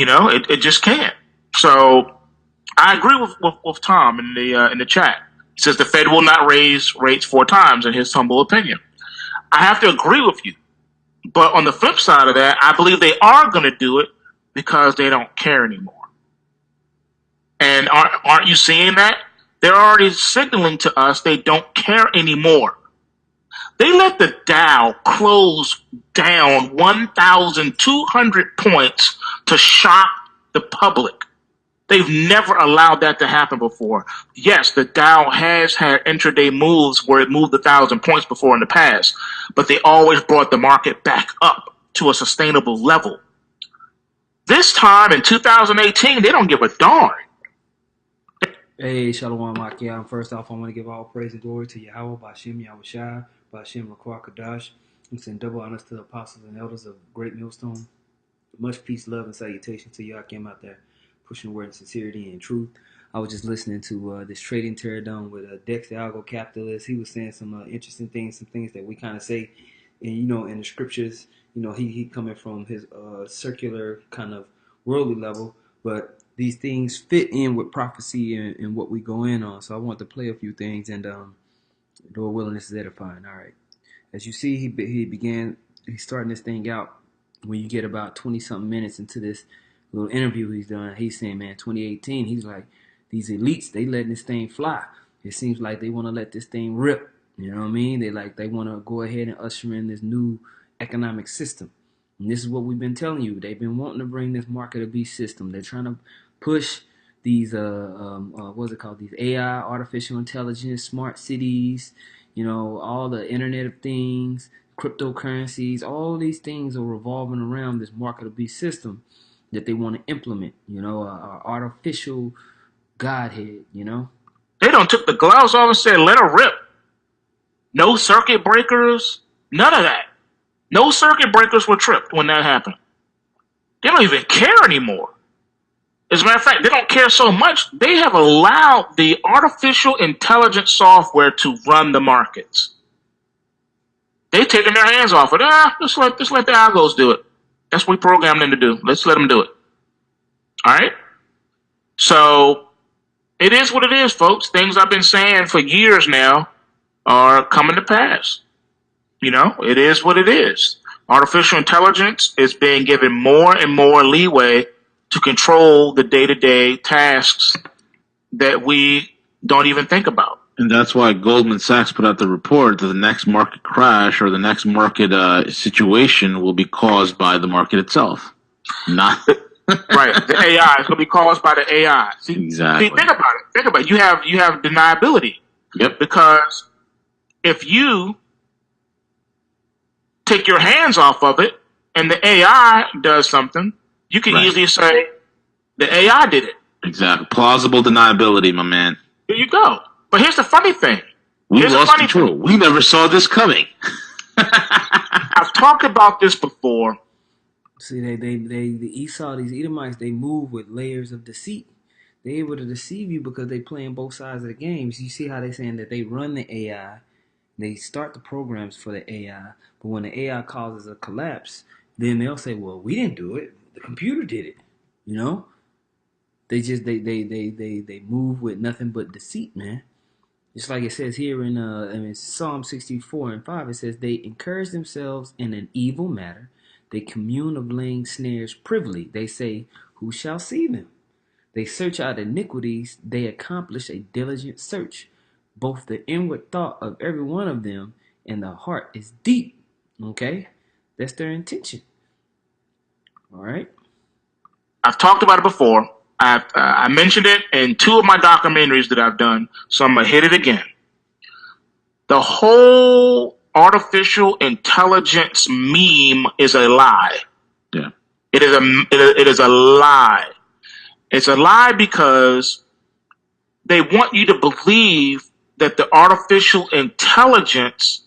It just can't. So I agree with Tom in the chat. He says the Fed will not raise rates 4 times, in his humble opinion. I have to agree with you. But on the flip side of that, I believe they are going to do it because they don't care anymore. And aren't you seeing that? They're already signaling to us they don't care anymore. They let the Dow close down 1,200 points to shock the public. They've never allowed that to happen before. Yes, the Dow has had intraday moves where it moved 1,000 points before in the past, but they always brought the market back up to a sustainable level. This time in 2018, they don't give a darn. Hey, Shalom Makia. First off, I want to give all praise and glory to Yahweh, Bashim Yahushai, Bashim Rakwa Kadash, and send double honors to the apostles and elders of Great Millstone. Much peace, love, and salutation to y'all came out there pushing the word in sincerity and truth. I was just listening to this trading teardown with Dexter Algo Capitalist. He was saying some interesting things, some things that we kind of say, and in the scriptures. He coming from his circular kind of worldly level, but these things fit in with prophecy and what we go in on. So I want to play a few things, and Lord willing, this is edifying. All right. As you see, he's starting this thing out. When you get about 20-something minutes into this little interview he's done, he's saying, man, 2018, he's like, these elites, they letting this thing fly. It seems like they want to let this thing rip. You know what I mean? They want to go ahead and usher in this new economic system. And this is what we've been telling you. They've been wanting to bring this market of beast system. They're trying to push these what's it called? These AI, artificial intelligence, smart cities, all the Internet of Things, cryptocurrencies, all these things are revolving around this market of beast system that they want to implement, artificial godhead, They don't took the gloves off and said, let her rip. No circuit breakers, none of that. No circuit breakers were tripped when that happened. They don't even care anymore. As a matter of fact, they don't care so much, they have allowed the artificial intelligence software to run the markets. They've taken their hands off it. Just let the algos do it. That's what we programmed them to do. Let's let them do it. All right? So it is what it is, folks. Things I've been saying for years now are coming to pass. It is what it is. Artificial intelligence is being given more and more leeway to control the day-to-day tasks that we don't even think about. And that's why Goldman Sachs put out the report that the next market crash or the next market situation will be caused by the market itself. Not right. The AI is going to be caused by the AI. Exactly. See, think about it. You have deniability. Yep. Because if you take your hands off of it and the AI does something, you can easily say the AI did it. Exactly. Plausible deniability, my man. There you go. But here's the funny thing. We lost control. We never saw this coming. I've talked about this before. See, the Esau, these Edomites, they move with layers of deceit. They're able to deceive you because they playing both sides of the game. You see how they're saying that they run the AI, they start the programs for the AI, but when the AI causes a collapse, then they'll say, well, we didn't do it. The computer did it. They just they move with nothing but deceit, man. Just like it says here in Psalm 64:5, it says they encourage themselves in an evil matter. They commune of laying snares privily. They say, who shall see them? They search out iniquities. They accomplish a diligent search. Both the inward thought of every one of them and the heart is deep. Okay? That's their intention. All right? I've talked about it before. I mentioned it in 2 of my documentaries that I've done, so I'm going to hit it again. The whole artificial intelligence meme is a lie. Yeah. It is a lie. It's a lie because they want you to believe that the artificial intelligence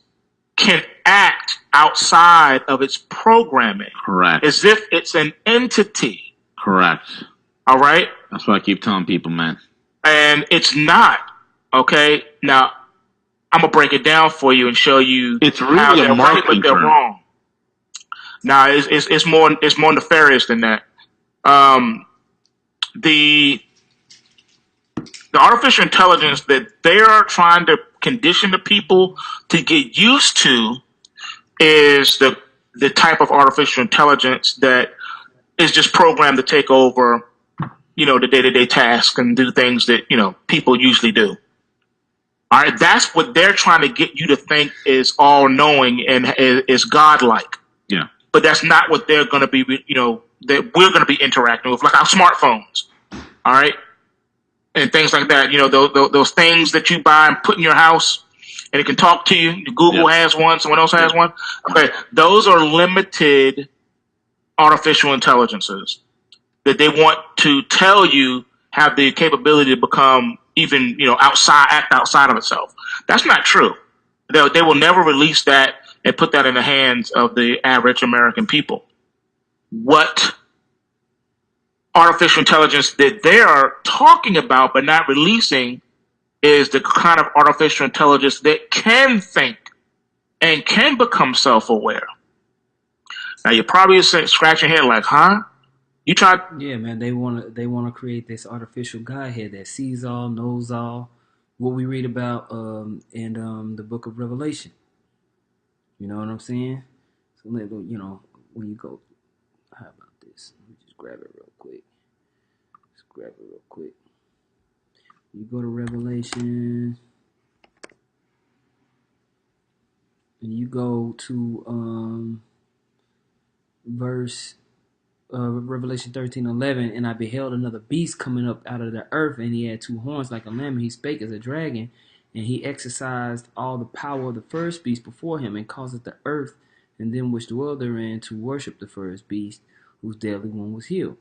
can act outside of its programming. Correct. As if it's an entity. Correct. All right? That's what I keep telling people, man. And it's not. Okay? Now, I'm going to break it down for you and show you it's really how they're right, but they're term. wrong. Now, it's more nefarious than that. Um, the the artificial intelligence that they are trying to condition the people to get used to is the type of artificial intelligence that is just programmed to take over, the day to day tasks and do things that people usually do. All right, that's what they're trying to get you to think is all knowing and is godlike. Yeah. But that's not what they're going to be. That we're going to be interacting with, like our smartphones. All right, and things like that. Those things that you buy and put in your house, and it can talk to you. Google has one. Someone else has one. Okay, those are limited artificial intelligences that they want to tell you have the capability to become even act outside of itself. That's not true. They will never release that and put that in the hands of the average American people. What artificial intelligence that they are talking about but not releasing is the kind of artificial intelligence that can think and can become self-aware. Now you're probably scratching your head like, huh? You tried? Yeah, man. They wanna create this artificial Godhead that sees all, knows all. What we read about in the book of Revelation. You know what I'm saying? So when you go, how about this? Let me just grab it real quick. Just grab it real quick. You go to Revelation, and you go to verse Revelation 13:11, and I beheld another beast coming up out of the earth, and he had two horns like a lamb, and he spake as a dragon, and he exercised all the power of the first beast before him, and causeth the earth and them which dwell therein to worship the first beast, whose deadly one was healed.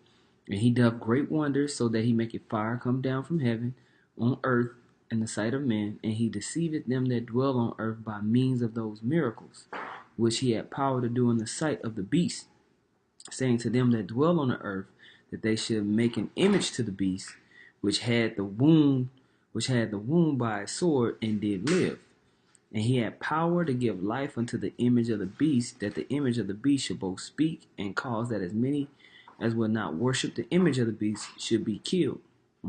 And he doth great wonders, so that he maketh fire come down from heaven on earth in the sight of men, and he deceiveth them that dwell on earth by means of those miracles, which he had power to do in the sight of the beast, saying to them that dwell on the earth that they should make an image to the beast which had the wound by a sword and did live. And he had power to give life unto the image of the beast, that the image of the beast should both speak and cause that as many as would not worship the image of the beast should be killed.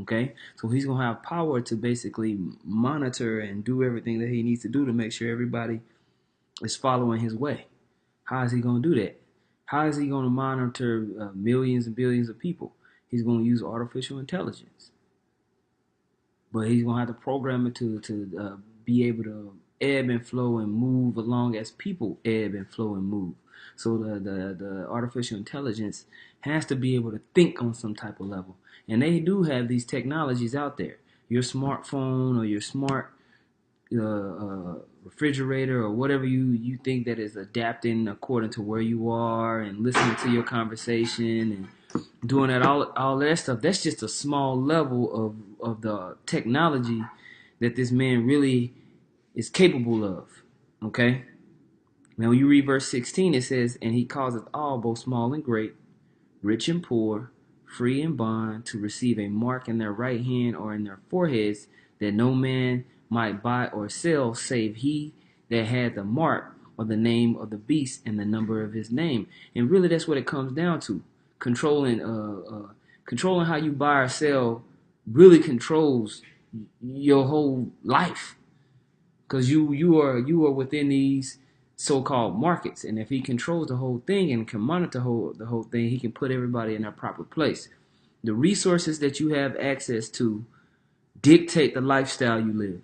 Okay, so he's gonna have power to basically monitor and do everything that he needs to do to make sure everybody is following his way. How is he gonna do that? How is he going to monitor millions and billions of people? He's going to use artificial intelligence. But he's going to have to program it to be able to ebb and flow and move along as people ebb and flow and move. So the artificial intelligence has to be able to think on some type of level. And they do have these technologies out there. Your smartphone or your smart refrigerator or whatever you think that is adapting according to where you are and listening to your conversation and doing all that stuff. That's just a small level of the technology that this man really is capable of. Okay. Now when you read verse 16, it says, and he causeth all, both small and great, rich and poor, free and bond, to receive a mark in their right hand or in their foreheads, that no man might buy or sell save he that had the mark or the name of the beast and the number of his name. And really that's what it comes down to. Controlling how you buy or sell really controls your whole life. Because you are within these so-called markets, and if he controls the whole thing and can monitor the whole thing, he can put everybody in their proper place. The resources that you have access to dictate the lifestyle you live.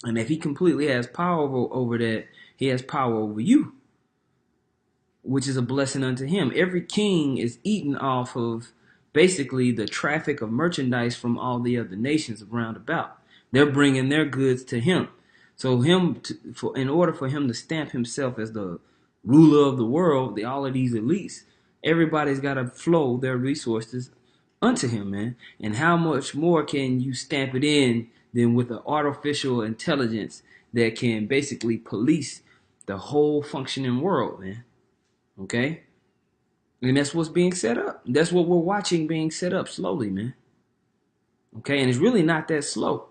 And if he completely has power over that, he has power over you, which is a blessing unto him. Every king is eating off of basically the traffic of merchandise from all the other nations around about. They're bringing their goods to him. So in order for him to stamp himself as the ruler of the world, all of these elites, everybody's got to flow their resources unto him, man. And how much more can you stamp it in than with an artificial intelligence that can basically police the whole functioning world, man? Okay? And that's what's being set up. That's what we're watching being set up slowly, man. Okay? And it's really not that slow.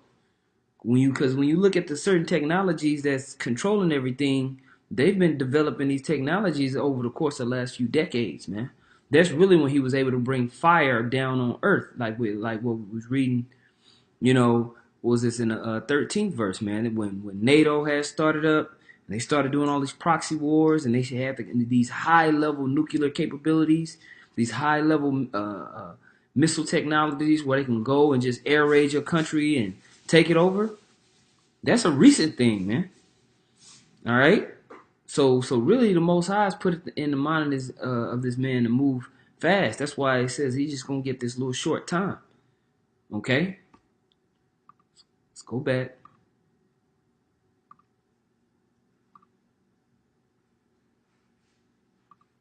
Because when you look at the certain technologies that's controlling everything, they've been developing these technologies over the course of the last few decades, man. That's really when he was able to bring fire down on earth, like what we was reading. You know, was this in the 13th verse, man? When NATO had started up, and they started doing all these proxy wars, and they should have these high level nuclear capabilities, these high level missile technologies where they can go and just air raid your country and take it over. That's a recent thing, man. All right. So really, the Most High has put it in the mind of this man to move fast. That's why it says he's just gonna get this little short time. Okay, let's go back.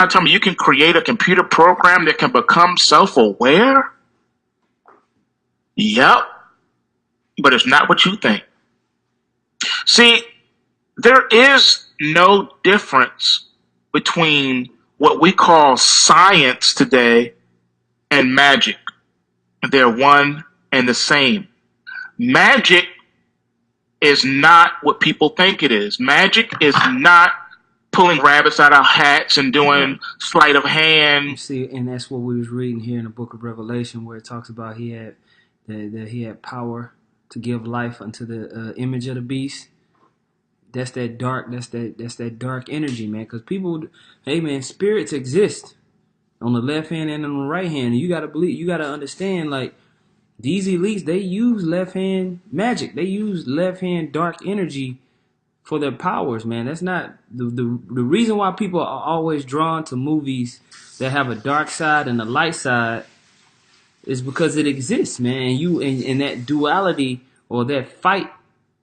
Tell me, you can create a computer program that can become self-aware? Yep, but it's not what you think. See, there is no difference between what we call science today and magic. They're one and the same. Magic is not what people think it is. Magic is not pulling rabbits out of hats and doing sleight of You hand. see, and that's what we was reading here in the Book of Revelation, where it talks about that he had power to give life unto the image of the beast. That's that dark. That's that dark energy, man. Because people, hey, man, spirits exist on the left hand and on the right hand. And you gotta believe. You gotta understand, like these elites, they use left hand magic. They use left hand dark energy for their powers, man. That's not the reason why people are always drawn to movies that have a dark side and a light side is because it exists, man. And you in that duality or that fight,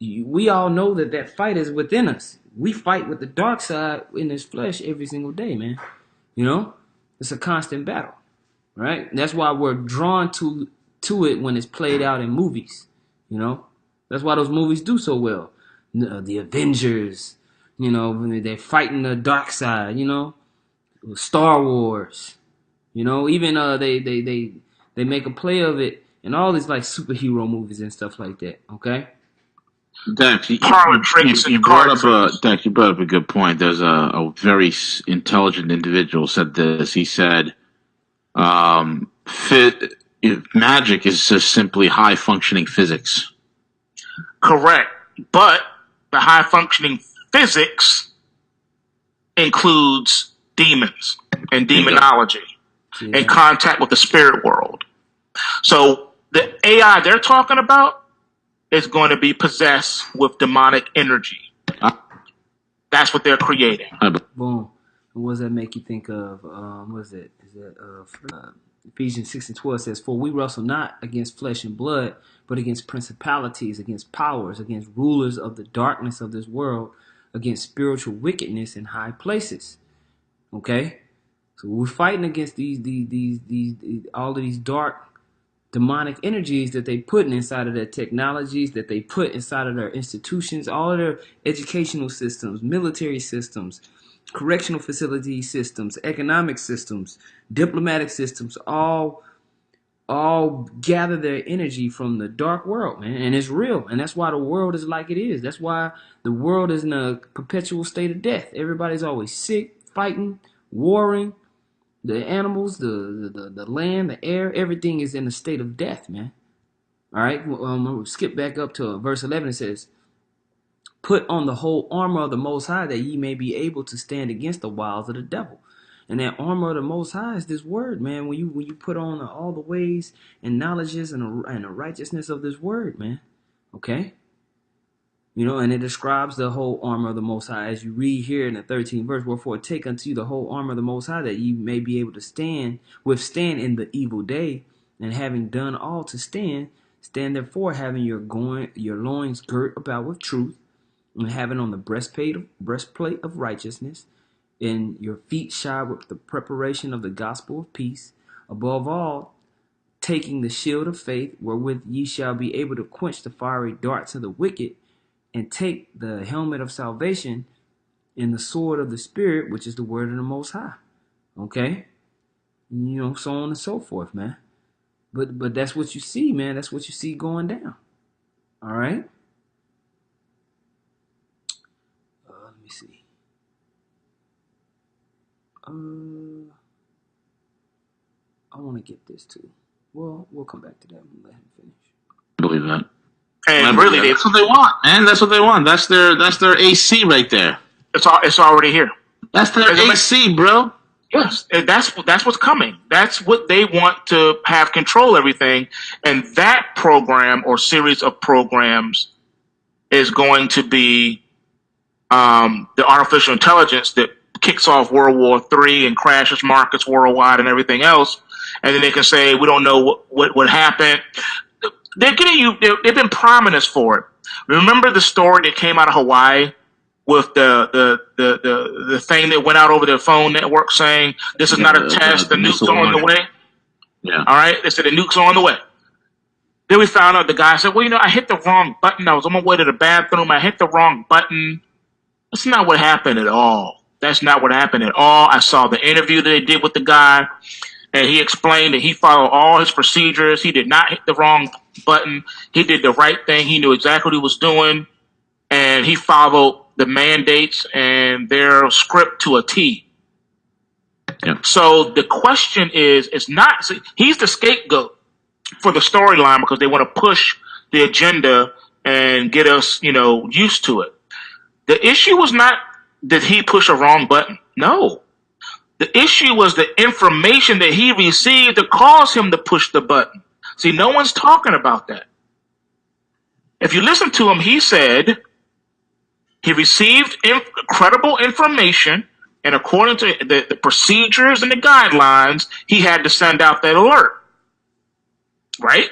we all know that fight is within us. We fight with the dark side in this flesh every single day, man. You know, it's a constant battle, right? That's why we're drawn to it when it's played out in movies. You know, that's why those movies do so well. The Avengers, you know, when they're fighting the dark side. You know, Star Wars. You know, even they make a play of it in all these like superhero movies and stuff like that. Okay. Dex, Parlor tricks you and brought card tricks. Dex, you brought up a good point. There's a very intelligent individual said this. He said, fit, magic is just simply high functioning physics. Correct. But the high functioning physics includes demons and demonology and contact with the spirit world. So the AI they're talking about is going to be possessed with demonic energy. That's what they're creating. Boom. And what does that make you think of? What is it? Is that Ephesians 6:12 says, "For we wrestle not against flesh and blood, but against principalities, against powers, against rulers of the darkness of this world, against spiritual wickedness in high places." Okay, so we're fighting against these all of these dark demonic energies that they put inside of their technologies, that they put inside of their institutions, all of their educational systems, military systems, correctional facility systems, economic systems, diplomatic systems, all gather their energy from the dark world, man. And it's real. And that's why the world is like it is. That's why the world is in a perpetual state of death. Everybody's always sick, fighting, warring. The animals, the land, the air, everything is in a state of death, man. All right, we'll skip back up to verse 11. It says, "Put on the whole armor of the Most High, that ye may be able to stand against the wiles of the devil." And that armor of the Most High is this word, man. When you put on all the ways and knowledges and the righteousness of this word, man. Okay. You know, and it describes the whole armor of the Most High. As you read here in the 13th verse, "Wherefore take unto you the whole armor of the Most High, that ye may be able to withstand in the evil day, and having done all to stand, stand therefore, having your loins girt about with truth, and having on the breastplate of righteousness, and your feet shod with the preparation of the gospel of peace. Above all, taking the shield of faith, wherewith ye shall be able to quench the fiery darts of the wicked, and take the helmet of salvation and the sword of the Spirit, which is the word of the Most High." Okay? You know, so on and so forth, man. But that's what you see, man. That's what you see going down. All right? Let me see. I want to get this too. Well, we'll come back to that and let him finish. I believe that. And really, that's what they want, man. That's what they want. That's their AC right there. it's already here. That's their AC, bro. Yes, that's what's coming. That's what they want to have control everything, and that program or series of programs is going to be the artificial intelligence that kicks off World War III and crashes markets worldwide and everything else. And then they can say we don't know what happened. They're getting you. They've been priming us for it. Remember the story that came out of Hawaii with the thing that went out over the phone network saying this is not a test. The nuke's on the way. Yeah. All right. They said the nuke's on the way. Then we found out the guy said, well, I hit the wrong button. I was on my way to the bathroom. I hit the wrong button. That's not what happened at all. That's not what happened at all. I saw the interview that they did with the guy, and he explained that he followed all his procedures. He did not hit the wrong button. He did the right thing. He knew exactly what he was doing, and he followed the mandates and their script to a T. Yeah. So the question is, it's not, see, he's the scapegoat for the storyline because they want to push the agenda and get us, used to it. The issue was not did he push a wrong button? No. The issue was the information that he received that caused him to push the button. See, no one's talking about that. If you listen to him, he said he received credible information, and according to the procedures and the guidelines, he had to send out that alert. Right?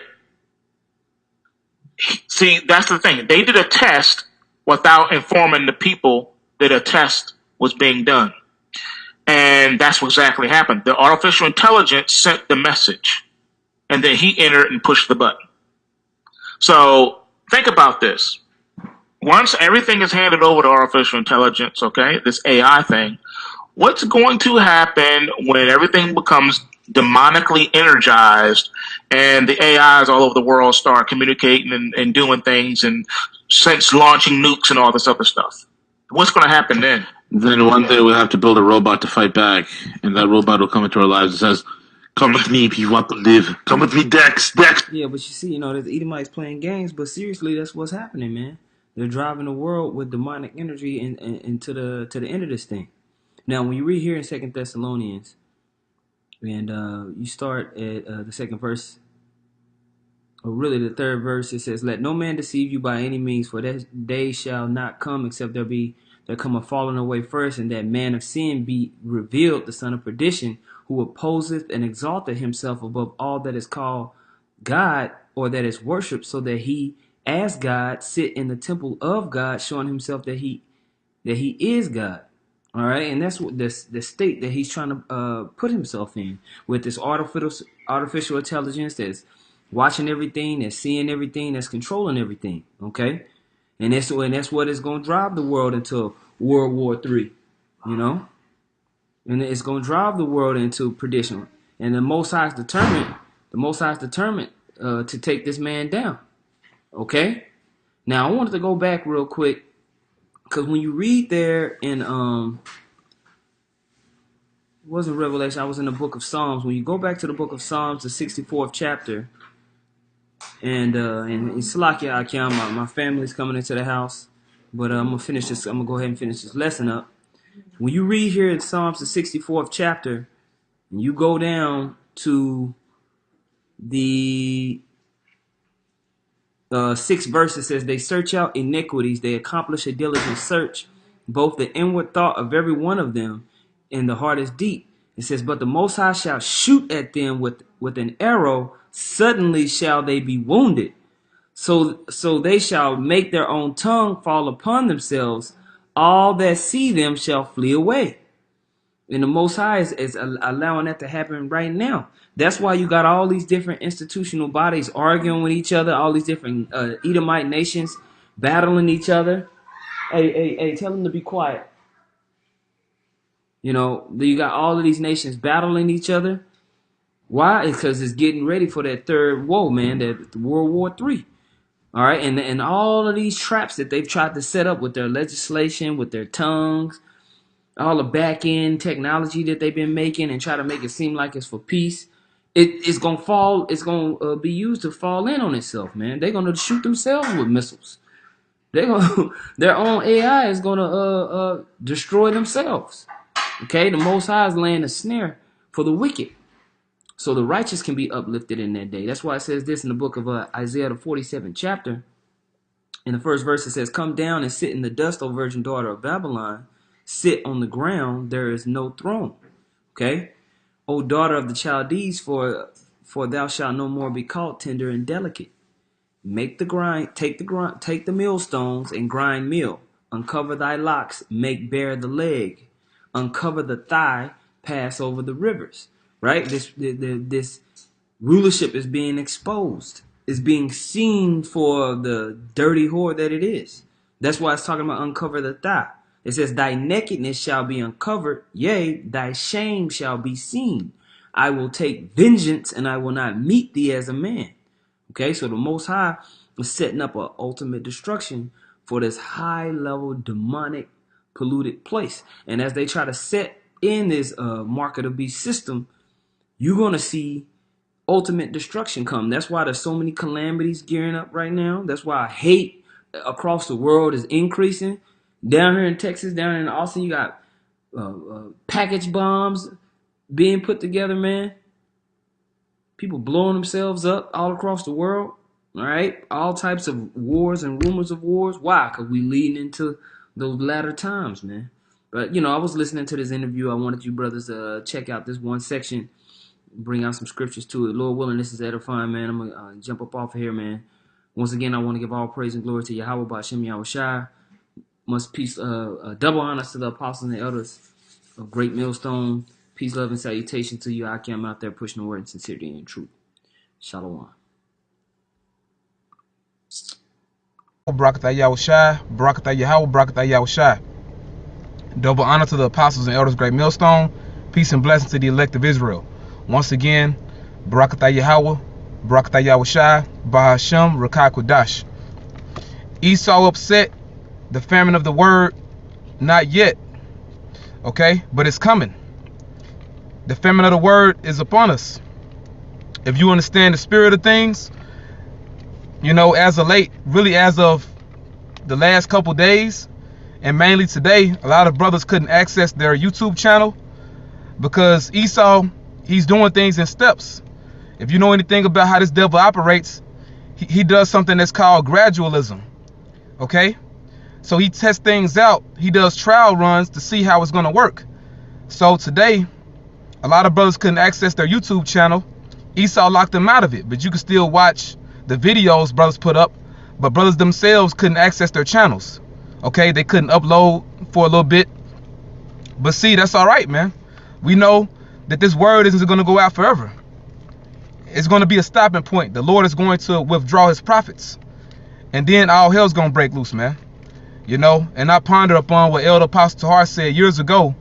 See, that's the thing. They did a test without informing the people that a test was being done. And that's what exactly happened. The artificial intelligence sent the message, and then he entered and pushed the button. So think about this. Once everything is handed over to artificial intelligence, okay, this AI thing, what's going to happen when everything becomes demonically energized and the AIs all over the world start communicating and doing things and since launching nukes and all this other stuff? What's going to happen then? Then one day we'll have to build a robot to fight back, and that robot will come into our lives and says, come with me if you want to live. Come with me, Dex. Yeah, but you see, there's Edomites playing games, but seriously, that's what's happening, man. They're driving the world with demonic energy and to the end of this thing. Now, when you read here in 2 Thessalonians, and you start at the second verse, or really the third verse, it says, let no man deceive you by any means, for that day shall not come except there come a falling away first, and that man of sin be revealed, the son of perdition, who opposeth and exalteth himself above all that is called God or that is worshipped, so that he, as God, sit in the temple of God, showing himself that he is God. All right, and that's what the state that he's trying to put himself in with this artificial intelligence that's watching everything, that's seeing everything, that's controlling everything. Okay, and that's what is going to drive the world into World War III. And it's going to drive the world into perdition. And the Most High is determined. To take this man down. Okay. Now I wanted to go back real quick. Because when you read there in, it wasn't Revelation, I was in the book of Psalms. When you go back to the book of Psalms, the 64th chapter, and Salakia Akyam, my family's coming into the house, but I'm going to go ahead and finish this lesson up. When you read here in Psalms, the 64th chapter, and you go down to the 6th verse, it says, they search out iniquities, they accomplish a diligent search, both the inward thought of every one of them, and the heart is deep. It says, but the Most High shall shoot at them with an arrow, suddenly shall they be wounded. So they shall make their own tongue fall upon themselves, all that see them shall flee away. And the Most High is allowing that to happen right now. That's why you got all these different institutional bodies arguing with each other, all these different Edomite nations battling each other. Hey, tell them to be quiet. You got all of these nations battling each other. Why? It's because it's getting ready for that third woe, man, that World War III. All right, and all of these traps that they've tried to set up with their legislation, with their tongues, all the back end technology that they've been making and try to make it seem like it's for peace. it's gonna fall. It's gonna be used to fall in on itself, man. They're gonna shoot themselves with missiles. They're gonna their own AI is gonna destroy themselves. Okay, the Most High is laying a snare for the wicked, so the righteous can be uplifted in that day. That's why it says this in the book of Isaiah, the 47th chapter. In the first verse, it says, "Come down and sit in the dust, O virgin daughter of Babylon. Sit on the ground, there is no throne." Okay, O daughter of the Chaldees, for thou shalt no more be called tender and delicate. Make the grind, take the millstones and grind meal. Uncover thy locks, make bare the leg. Uncover the thigh, pass over the rivers. Right? This rulership is being exposed. It's being seen for the dirty whore that it is. That's why it's talking about uncover the thigh. It says, thy nakedness shall be uncovered, yea, thy shame shall be seen. I will take vengeance, and I will not meet thee as a man. Okay, so the Most High is setting up an ultimate destruction for this high-level demonic polluted place. And as they try to set in this mark of the beast system, you're going to see ultimate destruction come. That's why there's so many calamities gearing up right now. That's why hate across the world is increasing. Down here in Texas, down in Austin, you got package bombs being put together, man. People blowing themselves up all across the world. All right, all types of wars and rumors of wars. Why? Because we leading into those latter times, man. But I was listening to this interview. I wanted you brothers to check out this one section, bring out some scriptures to it. Lord willing, this is edifying, man. I'm gonna jump up off of here, man. Once again, I want to give all praise and glory to Yahweh Ba'Shem Yahushai. Much peace, double honors to the apostles and the elders of Great Millstone. Peace, love, and salutation to you. I'm out there pushing the word in sincerity and truth. Shalom. Barakatah Yahushai, Barakatah Yahweh, Barakatah Yahushai. Double honor to the apostles and elders of Great Millstone. Peace and blessings to the elect of Israel. Once again, Barakatah Yahweh, Barakatah Yahushai, Bahashem, Rakai Kodash. Esau upset, the famine of the word, not yet. Okay, but it's coming. The famine of the word is upon us. If you understand the spirit of things, as of late, really as of the last couple days, and mainly today, a lot of brothers couldn't access their YouTube channel because Esau, he's doing things in steps. If you know anything about how this devil operates, he does something that's called gradualism. Okay? So he tests things out. He does trial runs to see how it's going to work. So today, a lot of brothers couldn't access their YouTube channel. Esau locked them out of it, but you can still watch the videos brothers put up, but brothers themselves couldn't access their channels. Okay, they couldn't upload for a little bit. But see, that's all right, man. We know that this word isn't going to go out forever. It's going to be a stopping point. The Lord is going to withdraw his prophets, and then all hell's going to break loose, man. And I pondered upon what Elder Apostle Tahar said years ago,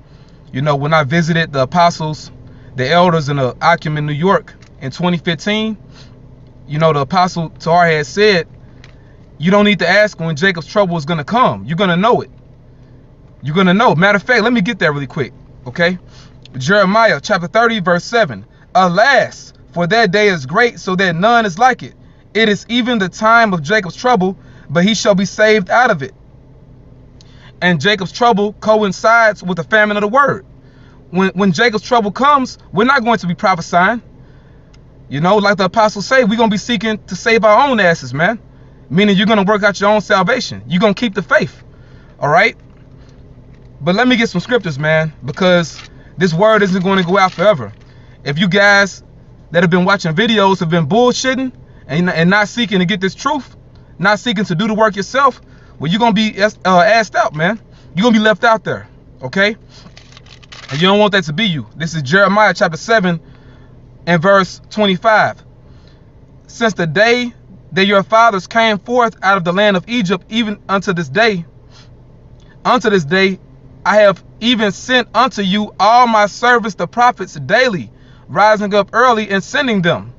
when I visited the apostles, the elders in the Akim in New York in 2015. The Apostle Tahar had said, you don't need to ask when Jacob's trouble is going to come. You're going to know it. You're going to know. Matter of fact, let me get there really quick, okay? Jeremiah chapter 30, verse 7. Alas, for that day is great, so that none is like it. It is even the time of Jacob's trouble, but he shall be saved out of it. And Jacob's trouble coincides with the famine of the word. When Jacob's trouble comes, we're not going to be prophesying. Like the apostles say, we're going to be seeking to save our own asses, man. Meaning you're going to work out your own salvation. You're going to keep the faith. All right? But let me get some scriptures, man, because this word isn't going to go out forever. If you guys that have been watching videos have been bullshitting and not seeking to get this truth, not seeking to do the work yourself, well, you're going to be asked out, man. You're going to be left out there, okay? And you don't want that to be you. This is Jeremiah chapter 7 and verse 25. Since the day that your fathers came forth out of the land of Egypt, even unto this day, I have even sent unto you all my servants the prophets daily, rising up early and sending them.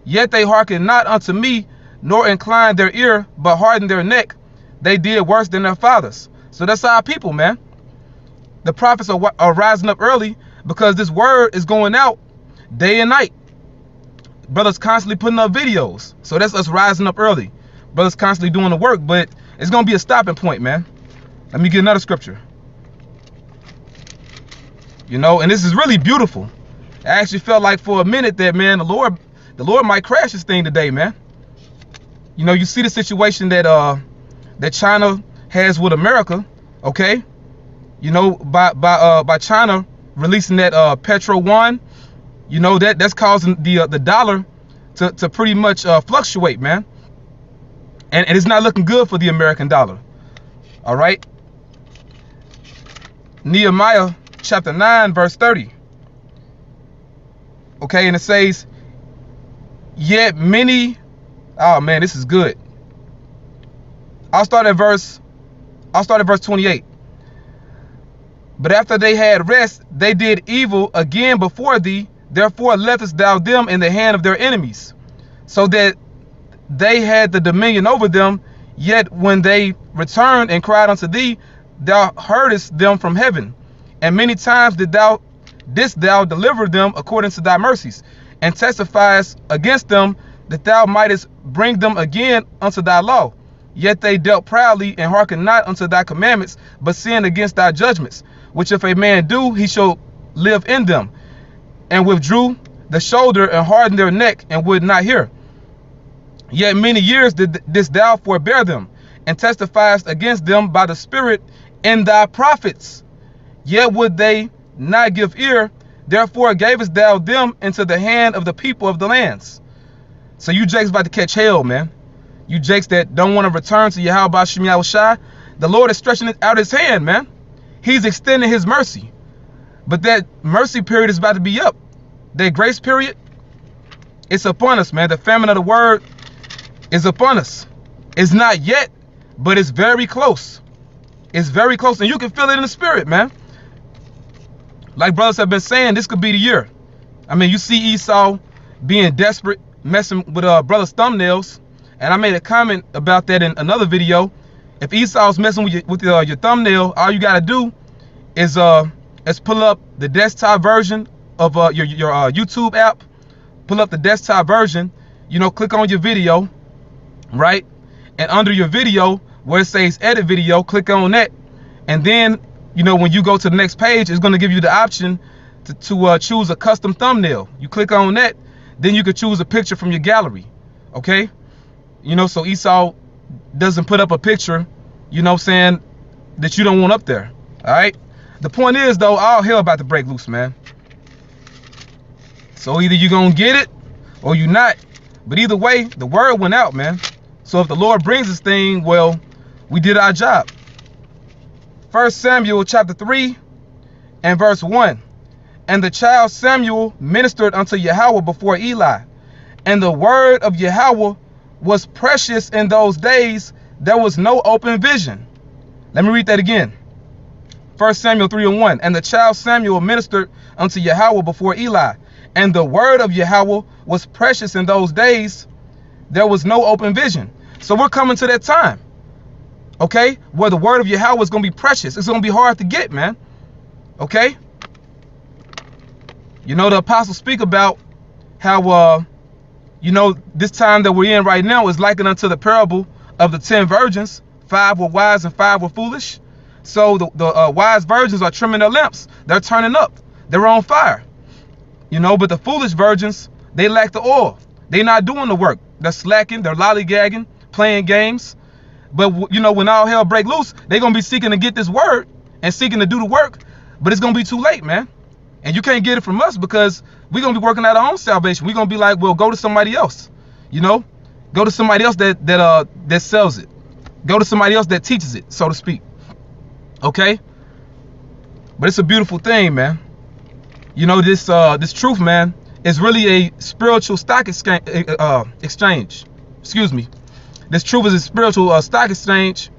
Yet they hearkened not unto me, nor inclined their ear, but hardened their neck. They did worse than their fathers. So that's our people, man. The prophets are rising up early because this word is going out day and night. Brothers constantly putting up videos. So that's us rising up early. Brothers constantly doing the work, but it's going to be a stopping point, man. Let me get another scripture. You know, and this is really beautiful. I actually felt like for a minute that, man, the Lord might crash this thing today, man. You know, you see the situation that that China has with America, okay? You know, by China releasing that Petro One, you know, that's causing the dollar to pretty much fluctuate, man. And it's not looking good for the American dollar. All right. Nehemiah chapter 9 verse 30. Okay, and it says, yet many, oh man, this is good. I'll start at verse 28. But after they had rest, they did evil again before thee. Therefore leftest thou them in the hand of their enemies, so that they had the dominion over them. Yet when they returned and cried unto thee, thou heardest them from heaven, and many times didst thou deliver them according to thy mercies, and testifiest against them that thou mightest bring them again unto thy law. Yet they dealt proudly and hearkened not unto thy commandments, but sinned against thy judgments, which if a man do, he shall live in them, and withdrew the shoulder and hardened their neck and would not hear. Yet many years didst thou forbear them, and testifiest against them by the Spirit in thy prophets. Yet would they not give ear, therefore gavest thou them into the hand of the people of the lands. So you jakes about to catch hell, man. You jakes that don't want to return to Yahweh Ba'Shem Yahushua, the Lord is stretching out his hand, man. He's extending his mercy. But that mercy period is about to be up. That grace period, it's upon us, man. The famine of the word is upon us. It's not yet, but it's very close. It's very close, and you can feel it in the spirit, man. Like brothers have been saying, this could be the year. I mean, you see Esau being desperate, messing with brothers' thumbnails, and I made a comment about that in another video. If Esau's messing with your thumbnail, all you gotta do is pull up the desktop version of your YouTube app. Pull up the desktop version. You know, click on your video, right? And under your video, where it says edit video, click on that. And then, you know, when you go to the next page, it's going to give you the option to choose a custom thumbnail. You click on that, then you could choose a picture from your gallery. Okay? You know, so Esau doesn't put up a picture, you know, saying that you don't want up there. All right? The point is, though, all hell about to break loose, man. So either you're going to get it or you're not. But either way, the word went out, man. So if the Lord brings this thing, well, we did our job. 1 Samuel chapter 3 and verse 1. And the child Samuel ministered unto Yahweh before Eli. And the word of Yahweh was precious in those days. There was no open vision. Let me read that again. 1 Samuel 3 and 1. And the child Samuel ministered unto Yahweh before Eli. And the word of Yahweh was precious in those days. There was no open vision. So we're coming to that time, okay, where the word of Yahweh is going to be precious. It's going to be hard to get, man. Okay. You know, the apostles speak about how, you know, this time that we're in right now is likened unto the parable of the 10 virgins. 5 were wise and 5 were foolish. So the wise virgins are trimming their lamps. They're turning up. They're on fire. You know, but the foolish virgins, they lack the oil. They're not doing the work. They're slacking. They're lollygagging, playing games. But, you know, when all hell break loose, they're going to be seeking to get this word and seeking to do the work. But it's going to be too late, man. And you can't get it from us because we're going to be working out our own salvation. We're going to be like, well, go to somebody else. You know, go to somebody else that sells it. Go to somebody else that teaches it, so to speak. Okay. But it's a beautiful thing, man. You know, this truth, man, is really a spiritual stock exchange. Excuse me. This truth is a spiritual stock exchange,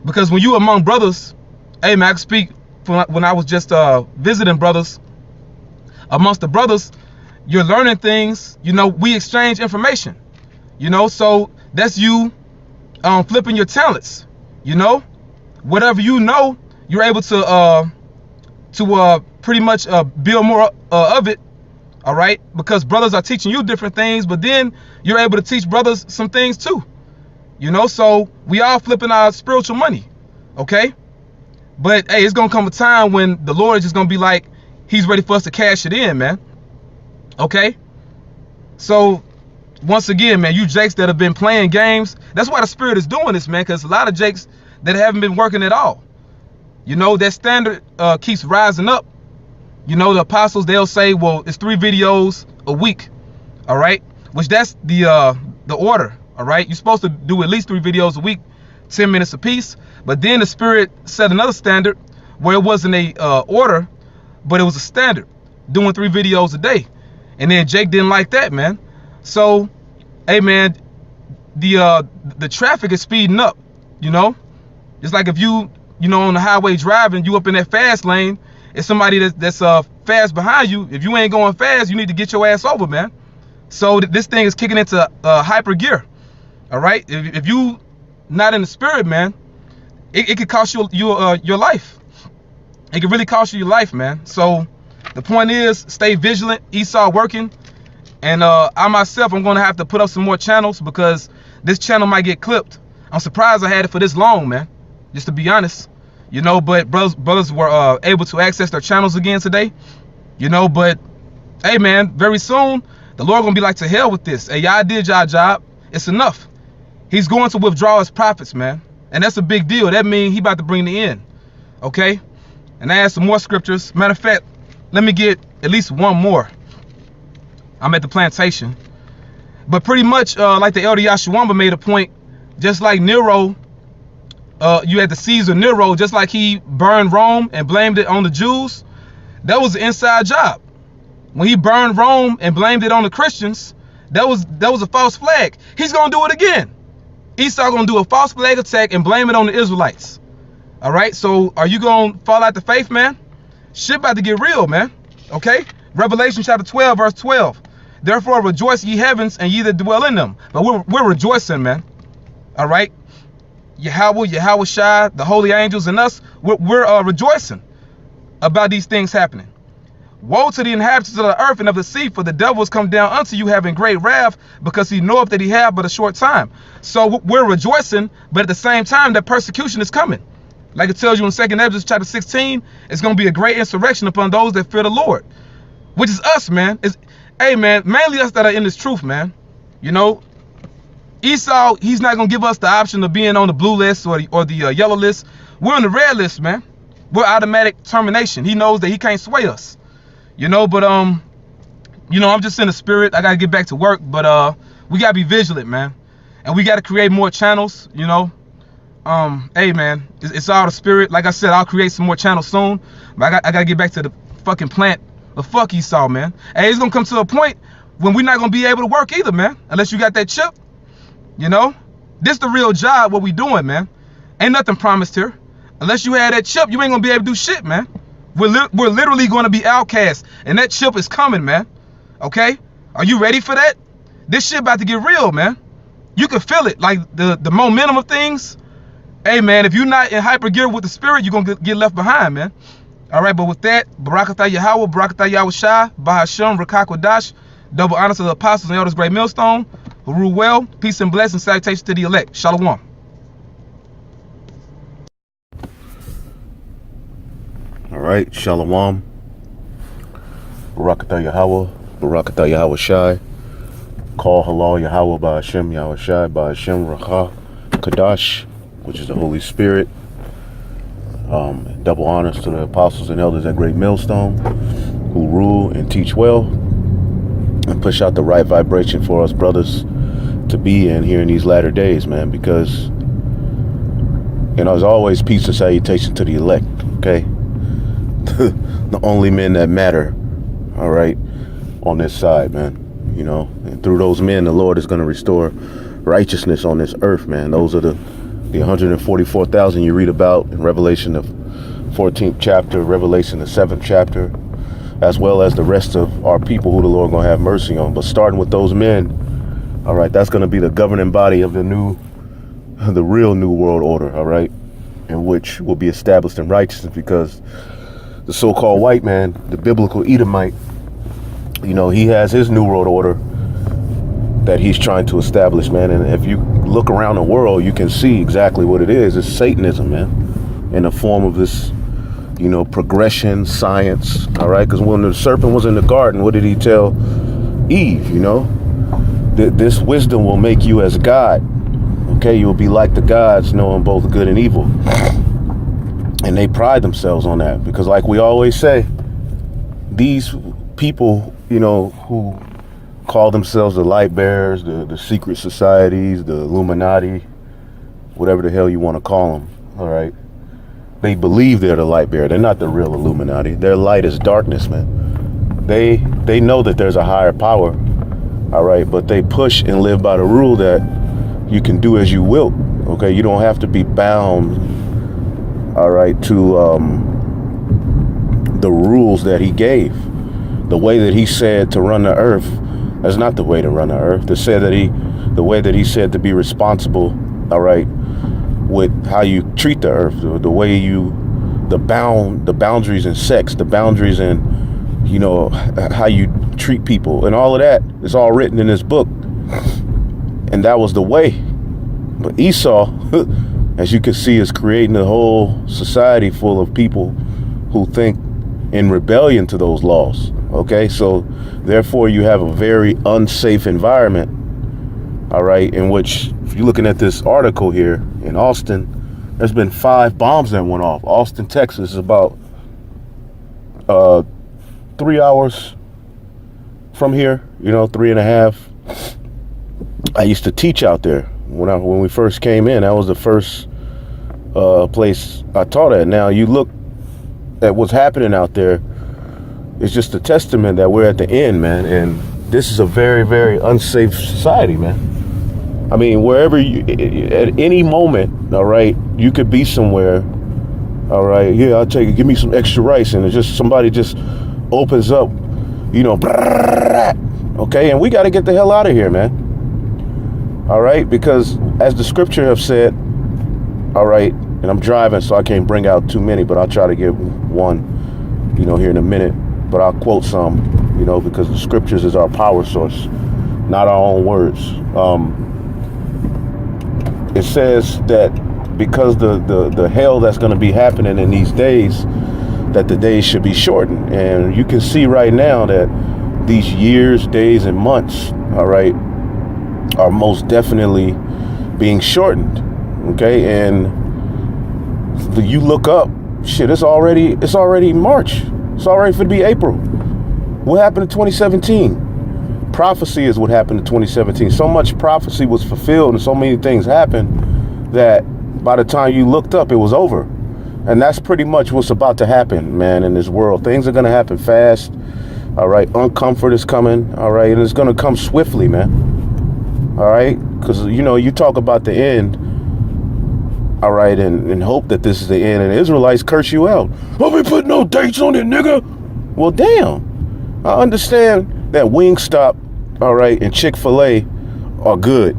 because when you among brothers, hey man, I can speak when I was just visiting brothers. Amongst the brothers, you're learning things. You know, we exchange information. You know, so that's you flipping your talents. You know, whatever you know, you're able to pretty much build more of it all right? Because brothers are teaching you different things, but then you're able to teach brothers some things too, you know? So we all flipping our spiritual money, okay? But hey, it's gonna come a time when the Lord is just gonna be like, he's ready for us to cash it in, man, okay? So once again, man, you jakes that have been playing games, that's why the Spirit is doing this, man, because a lot of jakes that haven't been working at all, you know, that standard keeps rising up. You know, the apostles, they'll say, well, it's 3 videos a week, all right? Which that's the order, all right? You're supposed to do at least 3 videos a week, 10 minutes a piece. But then the Spirit set another standard where it wasn't a order, but it was a standard, doing 3 videos a day. And then Jake didn't like that, man. So, hey, man, the traffic is speeding up, you know? It's like if you know, on the highway driving, you up in that fast lane, it's somebody that's fast behind you. If you ain't going fast, you need to get your ass over, man. So this thing is kicking into hyper gear, all right? If you not in the Spirit, man, it could cost you your life. It could really cost you your life, man. So the point is, stay vigilant. Esau working, and I myself, I'm gonna have to put up some more channels because this channel might get clipped. I'm surprised I had it for this long, man, just to be honest. You know, but brothers were able to access their channels again today. You know, but hey, man, very soon the Lord gonna be like, to hell with this. Hey, y'all did y'all job. It's enough. He's going to withdraw his prophets, man, and that's a big deal. That means he about to bring the end. Okay, and I have some more scriptures. Matter of fact, let me get at least one more. I'm at the plantation, but pretty much like the elder Yashuamba made a point, just like Nero. You had the Caesar Nero, just like he burned Rome and blamed it on the Jews. That was an inside job. When he burned Rome and blamed it on the Christians, that was a false flag. He's gonna do it again. Esau gonna do a false flag attack and blame it on the Israelites. All right, so are you gonna fall out the faith, man? Shit about to get real, man. Okay, Revelation chapter 12, verse 12. Therefore rejoice, ye heavens, and ye that dwell in them. But we're rejoicing, man. All right. Yahweh Shai, the holy angels, and us, we're rejoicing about these things happening. Woe to the inhabitants of the earth and of the sea, for the devil has come down unto you having great wrath, because he knoweth that he have but a short time. So we're rejoicing, but at the same time, that persecution is coming. Like it tells you in 2nd Ezra chapter 16, it's going to be a great insurrection upon those that fear the Lord, which is us, man. Hey, man, mainly us that are in this truth, man. You know, Esau, he's not going to give us the option of being on the blue list or the yellow list. We're on the red list, man. We're automatic termination. He knows that he can't sway us, you know, but, you know, I'm just in the Spirit. I got to get back to work, but we got to be vigilant, man. And we got to create more channels, you know. Hey, man, it's all the Spirit. Like I said, I'll create some more channels soon, but I got to get back to the fucking plant. But fuck Esau, man. Hey, it's going to come to a point when we're not going to be able to work either, man, unless you got that chip. You know, this the real job, what we doing, man. Ain't nothing promised here. Unless you had that chip, you ain't gonna be able to do shit, man. We're literally gonna be outcast, and that chip is coming, man. Okay? Are you ready for that? This shit about to get real, man. You can feel it, like the momentum of things. Hey, man, if you're not in hyper gear with the Spirit, you're gonna get left behind, man. All right, but with that, Barakatah Yahweh, Barakatah Yahweh Shai, Bahasham, Rakakwadash, double honor to the apostles and elders, great millstone, who rule well. Peace and blessings, salutations to the elect. Shalom. All right, Shalom. Barakatah Yahweh, Barakatah Yahweh Shai. Call halal Yahweh by Hashem Yahweh Shai, by Hashem Rakha Kadash, which is the Holy Spirit. Double honors to the apostles and elders at Great Millstone, who rule and teach well and push out the right vibration for us brothers to be in here in these latter days, man, because, you know, as always, peace and salutation to the elect, okay? The only men that matter, all right, on this side, man, you know, and through those men, the Lord is going to restore righteousness on this earth, man. Those are the 144,000 you read about in Revelation, the 14th chapter, Revelation, the 7th chapter, as well as the rest of our people who the Lord going to have mercy on. But starting with those men, all right, that's going to be the governing body of the real new world order, all right, in which will be established in righteousness, because the so-called white man, the biblical Edomite, You know, he has his new world order that he's trying to establish, man. And if you look around the world, you can see exactly what it is. It's Satanism, man, in the form of this, you know, progression, science, all right? Because when the serpent was in the garden, what did he tell Eve, you know? This wisdom will make you as God, okay? You will be like the gods, knowing both good and evil. And they pride themselves on that because, like we always say, these people, you know, who call themselves the light bearers, the secret societies, the Illuminati, whatever the hell you want to call them, all right? They believe they're the light bearer. They're not the real Illuminati. Their light is darkness, man. They know that there's a higher power, all right? But they push and live by the rule that you can do as you will, okay? You don't have to be bound, all right, to the rules that he gave. The way that he said to run the earth, that's not the way to run the earth. The way that he said to be responsible, all right, with how you treat the earth, the way the boundaries in sex, the boundaries in, you know, how you treat people and all of that is all written in this book. And that was the way. But Esau, as you can see, is creating a whole society full of people who think in rebellion to those laws. Okay, so therefore you have a very unsafe environment, all right, in which, if you're looking at this article here in Austin, there's been 5 bombs that went off. Austin, Texas is about 3 hours from here, you know, 3.5. I used to teach out there when we first came in. That was the first place I taught at. Now you look at what's happening out there, it's just a testament that we're at the end, man. And this is a very, very unsafe society, man. I mean, wherever you, at any moment, all right, you could be somewhere, all right, yeah, I'll take it, give me some extra rice, and it's just somebody just opens up, you know, okay, and we got to get the hell out of here, man. All right, because as the scripture have said, all right, and I'm driving, so I can't bring out too many, but I'll try to get one, you know, here in a minute. But I'll quote some, you know, because the scriptures is our power source, not our own words. It says that because the hell that's going to be happening in these days, that the days should be shortened. And you can see right now that these years, days, and months, all right, are most definitely being shortened. Okay, and you look up, shit, it's already March. It's already going to be April. What happened in 2017? Prophecy is what happened in 2017. So much prophecy was fulfilled and so many things happened that by the time you looked up, it was over. And that's pretty much what's about to happen, man, in this world. Things are going to happen fast. All right. Uncomfort is coming. All right. And it's going to come swiftly, man. All right. Because, you know, you talk about the end. All right, and hope that this is the end. And the Israelites curse you out. I'll be putting no dates on it, nigga. Well, damn. I understand that Wingstop, all right, and Chick-fil-A are good.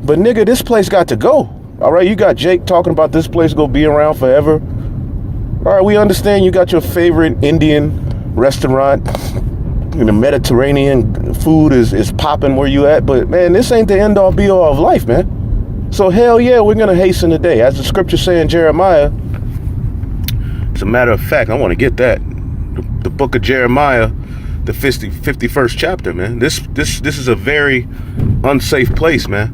But, nigga, this place got to go. All right, you got Jake talking about this place going to be around forever. All right, we understand you got your favorite Indian restaurant. And the Mediterranean food is popping where you at. But, man, this ain't the end-all, be-all of life, man. So, hell yeah, we're going to hasten the day. As the scripture say in Jeremiah, as a matter of fact, I want to get that. The book of Jeremiah, the 51st chapter, man. This is a very unsafe place, man.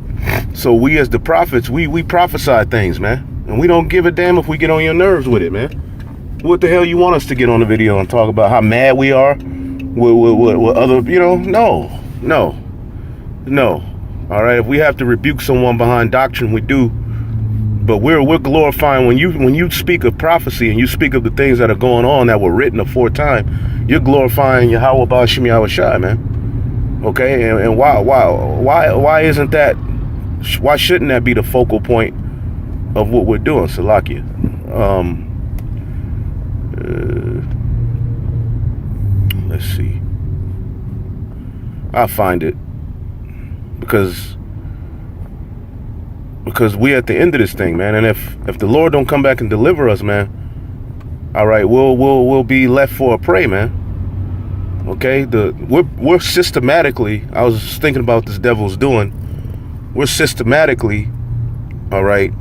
So we as the prophets, we prophesy things, man. And we don't give a damn if we get on your nerves with it, man. What the hell you want us to get on the video and talk about how mad we are with other, you know? No. All right, if we have to rebuke someone behind doctrine, we do. But we're glorifying when you speak of prophecy and you speak of the things that are going on that were written aforetime, you're glorifying Yahweh Ba'ashim Yahweh Shai, man. Okay, and why isn't that? Why shouldn't that be the focal point of what we're doing, Salakia? Let's see. I'll find it. Because we at the end of this thing, man, and if the Lord don't come back and deliver us, man, all right, we'll be left for a prey, man. Okay, we're systematically. I was thinking about this devil's doing. We're systematically, all right.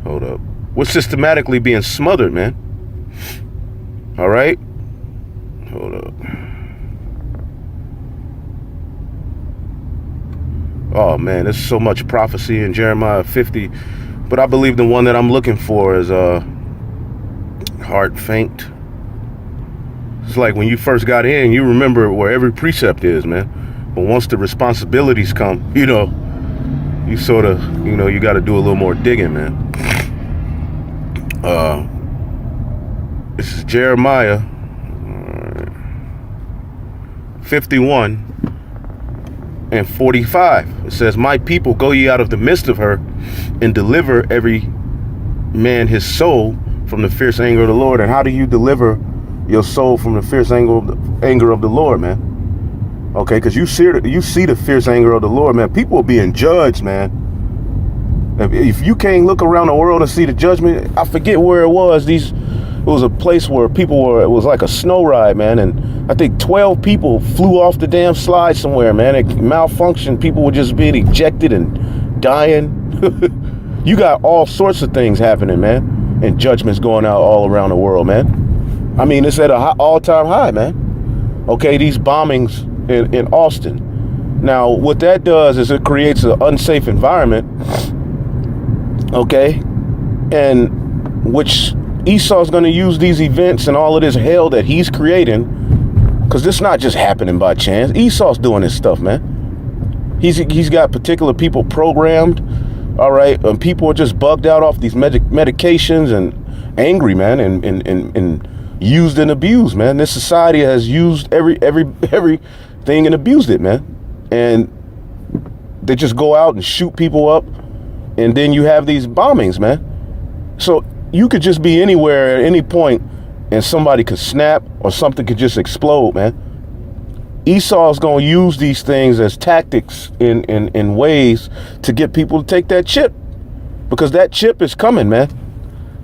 Hold up. We're systematically being smothered, man. All right. Hold up. Oh man, there's so much prophecy in Jeremiah 50, but I believe the one that I'm looking for is heart faint. It's like when you first got in, you remember where every precept is, man. But once the responsibilities come, you sort of, you got to do a little more digging, man. This is Jeremiah 51 and 45. It says, "My people, go ye out of the midst of her, and deliver every man his soul from the fierce anger of the Lord." And how do you deliver your soul from the fierce anger of the Lord, man? Okay, because you see the fierce anger of the Lord, man. People are being judged, man. If you can't look around the world and see the judgment, I forget where it was. It was a place where it was like a snow ride, man. And I think 12 people flew off the damn slide somewhere, man. It malfunctioned. People were just being ejected and dying. You got all sorts of things happening, man. And judgments going out all around the world, man. I mean, it's at an all-time high, man. Okay, these bombings in Austin. Now, what that does is it creates an unsafe environment, okay? And which Esau's going to use these events and all of this hell that he's creating, because this not just happening by chance. Esau's doing this stuff, man. He's got particular people programmed, all right? And people are just bugged out off these medications and angry, man, and used and abused, man. This society has used everything and abused it, man. And they just go out and shoot people up, and then you have these bombings, man. So you could just be anywhere at any point, and somebody could snap or something could just explode, man. Esau's gonna use these things as tactics in ways to get people to take that chip, because that chip is coming, man.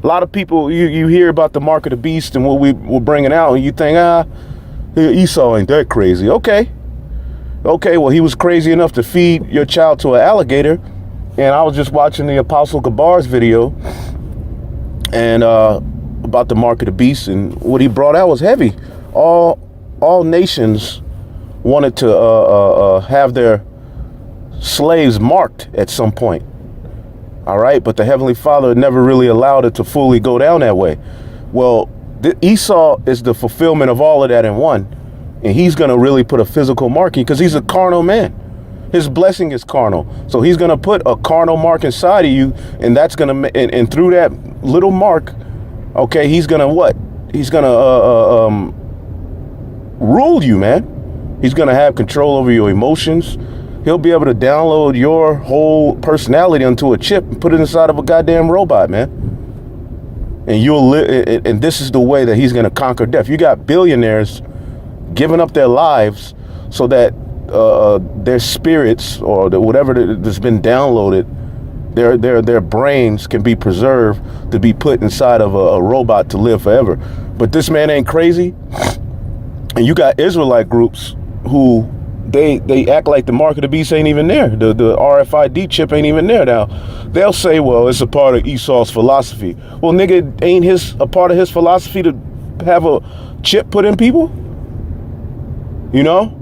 A lot of people, you hear about the mark of the beast and what we're bringing out, and you think, Esau ain't that crazy. Okay, well, he was crazy enough to feed your child to an alligator. And I was just watching the Apostle Gabar's video and about the mark of the beast, and what he brought out was heavy. All nations wanted to have their slaves marked at some point. All right, but the Heavenly Father never really allowed it to fully go down that way. Well, Esau is the fulfillment of all of that in one, and he's going to really put a physical marking because he's a carnal man. His blessing is carnal, so he's going to put a carnal mark inside of you, and that's going to, and through that little mark, okay, he's going to what? He's going to rule you, man. He's going to have control over your emotions. He'll be able to download your whole personality onto a chip and put it inside of a goddamn robot, man. And you'll live. And this is the way that he's going to conquer death. You got billionaires giving up their lives so that their spirits or whatever that's been downloaded, their brains can be preserved to be put inside of a robot to live forever. But this man ain't crazy. And you got Israelite groups who they act like the mark of the beast ain't even there. The RFID chip ain't even there. Now they'll say, well, it's a part of Esau's philosophy. Well, nigga, ain't a part of his philosophy to have a chip put in people? You know?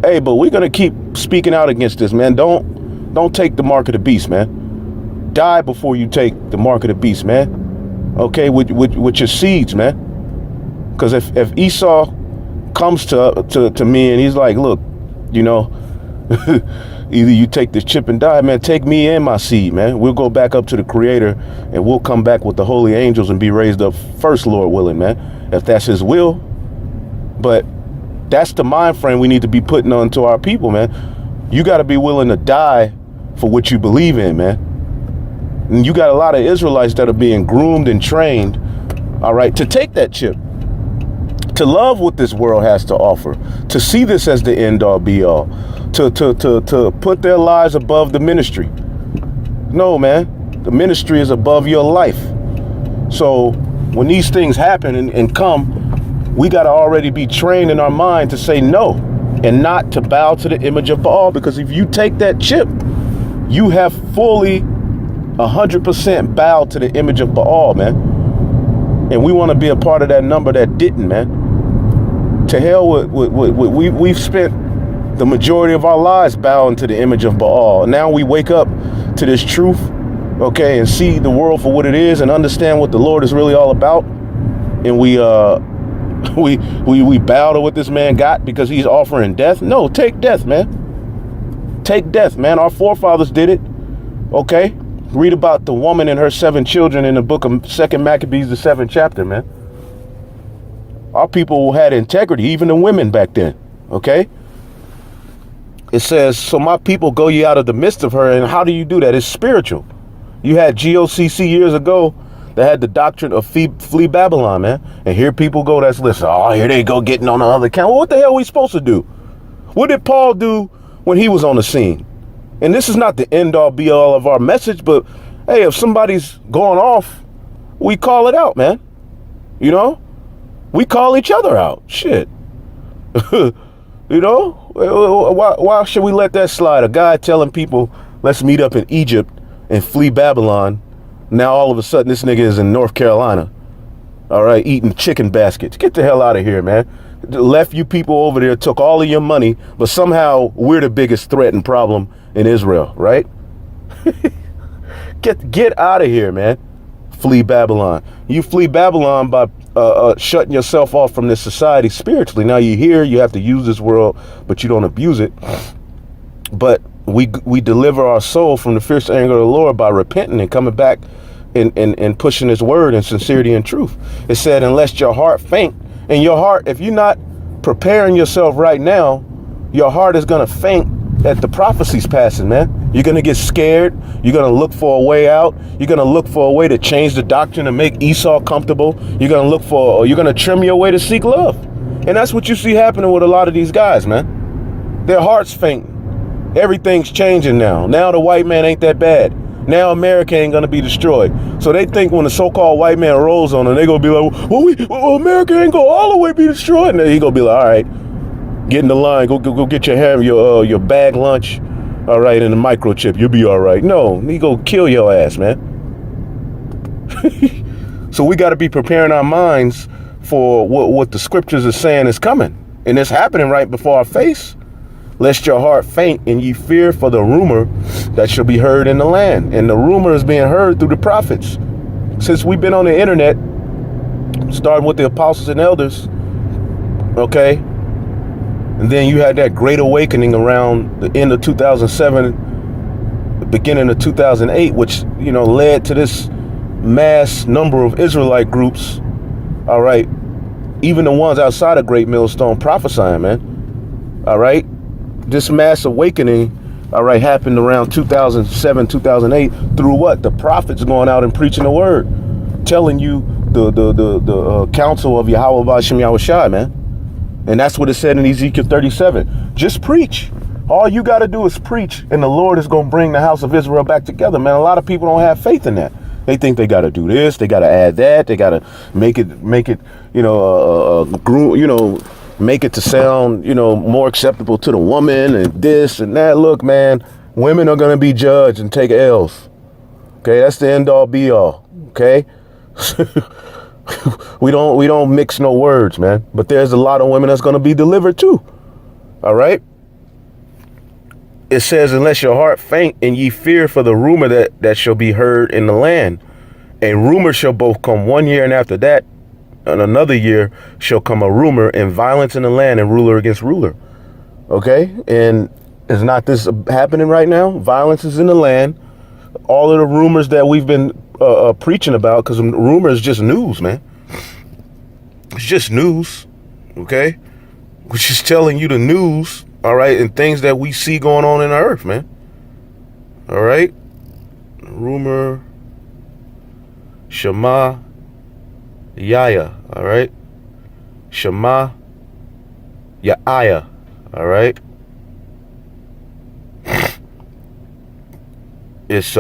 Hey, but we're gonna keep speaking out against this, man. Don't take the mark of the beast, man. Die before you take the mark of the beast, man. Okay, with your seeds, man. Because if Esau comes to me and he's like, look, you know, either you take this chip and die, man, take me and my seed, man. We'll go back up to the Creator and we'll come back with the holy angels and be raised up first, Lord willing, man, if that's his will. But that's the mind frame we need to be putting on to our people, man. You got to be willing to die for what you believe in, man. And you got a lot of Israelites that are being groomed and trained, all right, to take that chip, to love what this world has to offer, to see this as the end all be all, to put their lives above the ministry. No, man, the ministry is above your life. So when these things happen and come, we got to already be trained in our mind to say no and not to bow to the image of Baal, because if you take that chip, you have fully 100% bowed to the image of Baal, man. And we want to be a part of that number that didn't, man. To hell with we've spent the majority of our lives bowing to the image of Baal. Now we wake up to this truth, okay, and see the world for what it is and understand what the Lord is really all about. And we bow to what this man got because he's offering death. No, take death, man. Take death, man. Our forefathers did it, okay? Read about the woman and her 7 children in the book of 2 Maccabees, the 7th chapter, man. Our people had integrity, even the women back then, okay? It says, so my people go ye out of the midst of her. And how do you do that? It's spiritual. You had GOCC years ago that had the doctrine of flee Babylon, man. And here people go that's listen, oh, here they go getting on the other account. Well, what the hell are we supposed to do? What did Paul do when he was on the scene? And this is not the end all be all of our message, but hey, if somebody's going off, we call it out, man. You know, we call each other out. Shit. You know, why should we let that slide? A guy telling people, let's meet up in Egypt and flee Babylon. Now, all of a sudden, this nigga is in North Carolina. All right, eating chicken baskets. Get the hell out of here, man. Left you people over there, took all of your money, but somehow we're the biggest threat and problem in Israel, right? Get out of here, man. Flee Babylon. You flee Babylon by shutting yourself off from this society spiritually. Now you're here, you have to use this world, but you don't abuse it. But we deliver our soul from the fierce anger of the Lord by repenting and coming back and pushing his word in sincerity and truth. It said, unless your heart faint, and your heart, if you're not preparing yourself right now, your heart is going to faint at the prophecies passing, man. You're going to get scared. You're going to look for a way out. You're going to look for a way to change the doctrine and make Esau comfortable. You're going to trim your way to seek love. And that's what you see happening with a lot of these guys, man. Their hearts faint. Everything's changing now. Now the white man ain't that bad. Now America ain't going to be destroyed. So they think when the so-called white man rolls on them, they're going to be like, well, America ain't going to all the way be destroyed. And then he going to be like, all right, get in the line. Go get your bag lunch. All right, and the microchip. You'll be all right. No, he go kill your ass, man. So we got to be preparing our minds for what the scriptures are saying is coming. And it's happening right before our face. Lest your heart faint and ye fear for the rumor that shall be heard in the land. And the rumor is being heard through the prophets. Since we've been on the internet, starting with the apostles and elders, okay? And then you had that great awakening around the end of 2007, the beginning of 2008, which, you know, led to this mass number of Israelite groups, all right? Even the ones outside of Great Millstone prophesying, man, all right? This mass awakening, all right, happened around 2007, 2008 through what? The prophets going out and preaching the word, telling you the counsel of Yahweh Ba'Shem Yahushai, man. And that's what it said in Ezekiel 37. Just preach. All you got to do is preach, and the Lord is going to bring the house of Israel back together, man. A lot of people don't have faith in that. They think they got to do this, they got to add that, they got to make it, you know, make it to sound, you know, more acceptable to the woman and this and that. Look, man, women are going to be judged and take L's. Okay, that's the end all be all. Okay, we don't mix no words, man. But there's a lot of women that's going to be delivered too. All right. It says, unless your heart faint and ye fear for the rumor that shall be heard in the land, and rumor shall both come 1 year, and after that, in another year shall come a rumor, and violence in the land, and ruler against ruler. Okay, and is not this happening right now? Violence is in the land. All of the rumors that we've been preaching about, because rumor is just news, man. It's just news, okay? Which is telling you the news, all right, and things that we see going on in the earth, man. All right, rumor, Shema, Yaya, all right, Shema, Yaaya, all right. It's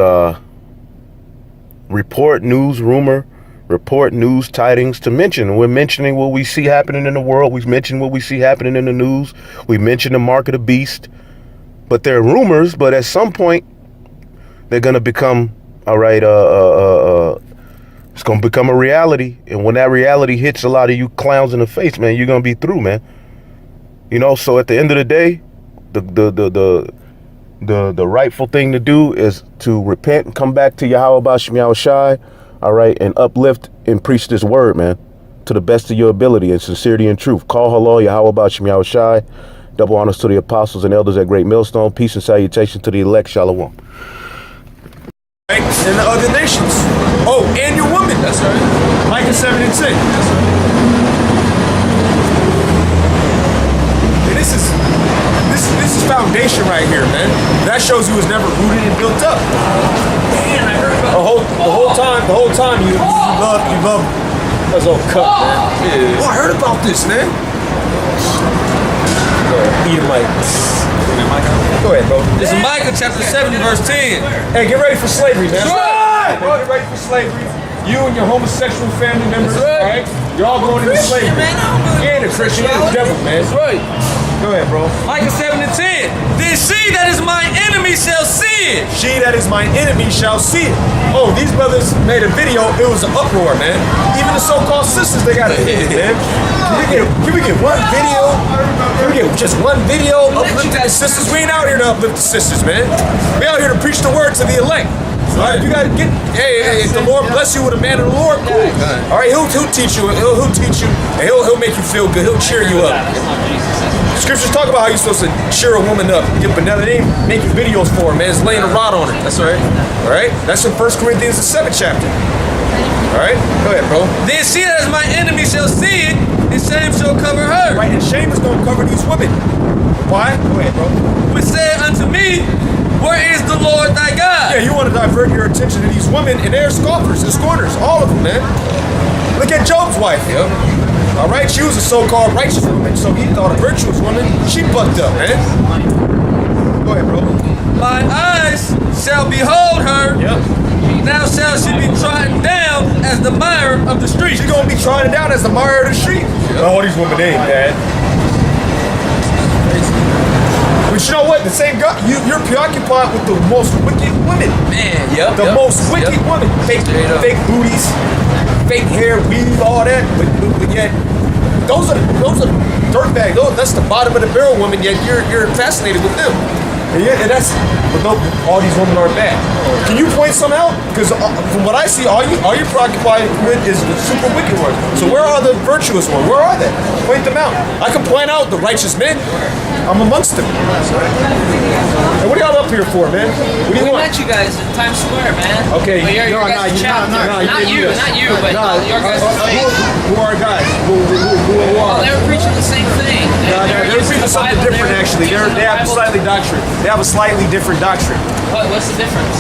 report, news, rumor, report news tidings to mention. We're mentioning what we see happening in the world. We've mentioned what we see happening in the news. We mentioned the mark of the beast. But they're rumors, but at some point, they're going to become, all right, it's going to become a reality. And when that reality hits a lot of you clowns in the face, man, you're going to be through, man. You know, so at the end of the day, the rightful thing to do is to repent and come back to Yahweh Bashem Yahushai, all right, and uplift and preach this word, man, to the best of your ability and sincerity and truth. Call Halal Yahweh Bashem Yahushai. Double honors to the apostles and elders at Great Millstone. Peace and salutation to the elect. Shalom. And the other nations. Oh, and your woman. That's right. Micah 7 and 10. That's right. And this is foundation right here, man. That shows you was never rooted and built up. Man, I heard about the whole time you love that's all cut, man. Yeah. Oh, I heard about this, man. Edomite. Go ahead, bro. This is Micah chapter 7, verse 10. Hey, get ready for slavery, man. Right. Get ready for slavery. You and your homosexual family members, right? You're all going into slavery. And a Christian and the devil, man. That's right. Go ahead, bro. Micah 7 and 10. Then she that is my enemy shall see it. She that is my enemy shall see it. Oh, these brothers made a video. It was an uproar, man. Even the so-called sisters, they got a video, man. Can we get one video? Can we get just one video uplifting the sisters? We ain't out here to uplift the sisters, man. We out here to preach the word to the elect. All right, you gotta get. Hey, if the Lord bless you with a man of the Lord, cool. All right, he'll teach you. He'll teach you, and he'll make you feel good. He'll cheer you up. Scriptures talk about how you're supposed to cheer a woman up. But now they ain't making videos for her, man. It's laying a rod on her. That's all right. All right, that's in 1 Corinthians the 7th chapter. All right, go ahead, bro. Then she that is my enemy shall see it, and shame shall cover her. Right, and shame is gonna cover these women. Why? Go ahead, bro. Which said unto me, where is the Lord thy God? Yeah, you want to divert your attention to these women, and they're scoffers and scorners, all of them, man. Look at Job's wife, yo. All right, she was a so-called righteous woman, so he thought a virtuous woman. She bucked up, man. Go ahead, bro. My eyes shall behold her. Yep. Now shall she be trodden down as the mire of the street. She's gonna be trodden down as the mire of the street. Yep. All these women, they ain't bad. But you know what? The same God, you're preoccupied with the most wicked women. Man, The most wicked women. Fake booties, fake hair, weave, all that. But yet, those are dirtbags. That's the bottom of the barrel women. Yet you're fascinated with them. And that's, but no, all these women aren't bad. Can you point some out? Because from what I see, all you're preoccupied with is the super wicked ones. So where are the virtuous ones? Where are they? Point them out. I can point out the righteous men. I'm amongst them. And what are y'all up here for, man? What do you We want? met you guys in Times Square, man. Okay. But your guys' chapter. Not you, but your guys' face. Who are guys? Who Well, are? they were preaching the same thing. They're preaching something different, actually. They have a slightly doctrine. They have a slightly different doctrine. What's the difference?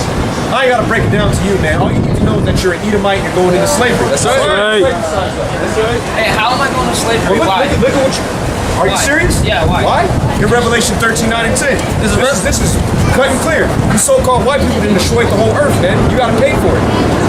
I ain't gotta break it down to you, man. All you need to know is that you're an Edomite and you're going into slavery. That's right. That's right. Hey, how am I going to slavery? Well, Why? look at what you. Are you Why? serious? Yeah, why? Why? In Revelation 13, 9, and 10. This is cut and clear. You so-called white people didn't destroy the whole earth, man. You gotta pay for it.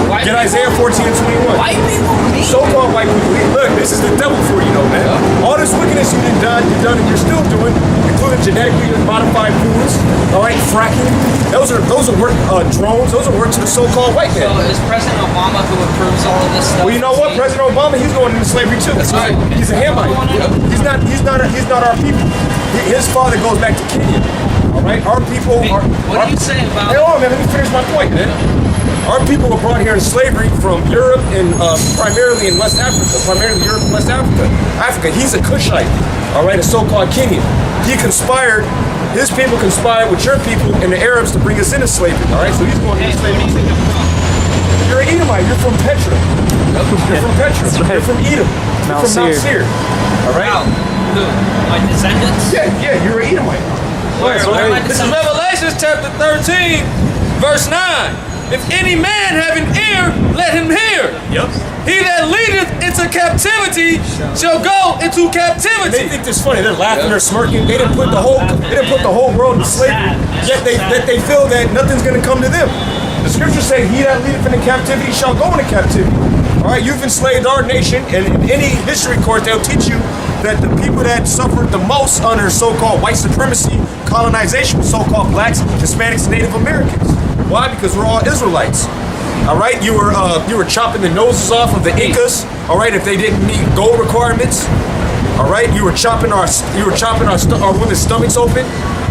White Get people? Isaiah 14 and 21. White people? Me? So-called white people. Look, this is the devil for you, though, man. All this wickedness you've done, and you're still doing, including genetically modified foods, all right, fracking. Those are work drones. Those are work to the so-called white man. So is President Obama who approves all of this stuff? Well, you know what? President Obama, he's going into slavery too. That's right. He's a Hamite. He's not our people. His father goes back to Kenya. All right, our people. What are you saying about? Hey, hold on, man. Let me finish my point, man. Our people were brought here in slavery from Europe and primarily in West Africa. Primarily Europe and West Africa. He's a Cushite. All right, a so-called Kenyan. He conspired. His people conspired with your people and the Arabs to bring us into slavery. All right, so he's going into slavery. You're an Edomite. You're from Petra. You're from Petra. You're from Edom. You're from Mount Seir. All right. Wow. Who? My descendants? Yeah, you're an Edomite. Where are my This is descendants? Revelation chapter 13, verse 9. If any man have an ear, let him hear. Yep. He that leadeth into captivity shall go into They captivity. think this funny. They're laughing. They're smirking. They didn't put the whole world in slavery. Yet they feel that nothing's gonna come to them. The scriptures say, he that leadeth into captivity shall go into captivity. All right, you've enslaved our nation, and in any history course, they'll teach you that the people that suffered the most under so-called white supremacy, colonization, were so-called blacks, Hispanics, and Native Americans. Why? Because we're all Israelites. All right, you were chopping the noses off of the Incas. All right, if they didn't meet gold requirements. All right, you were chopping our women's stomachs open.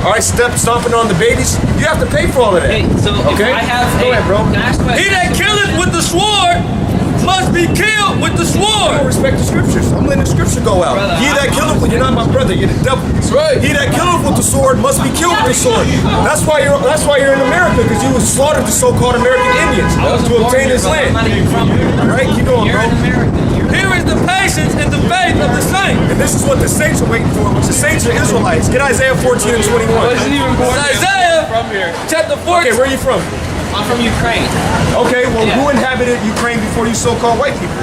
All right, stomping on the babies. You have to pay for all of that. Hey, so okay, if I have go ahead, bro. He that killeth with the sword must be killed with the I sword. don't respect the scriptures. I'm letting the scripture go out. Brother, He that killeth with, you're not my brother, you're the devil. That's right. He that killeth with the sword must be killed with the sword. That's why you're in America, because you slaughtered the so-called American Indians to obtain this land. I'm not even from here. All right, keep going, You're bro. in America. Here is the patience and the faith of the saints. And this is what the saints are waiting for, which the saints are Israelites. Get Isaiah 14 and 21. Isaiah chapter 14. Okay, where are you from? I'm from Ukraine. Okay, well, Yeah. who inhabited Ukraine before you so-called white people?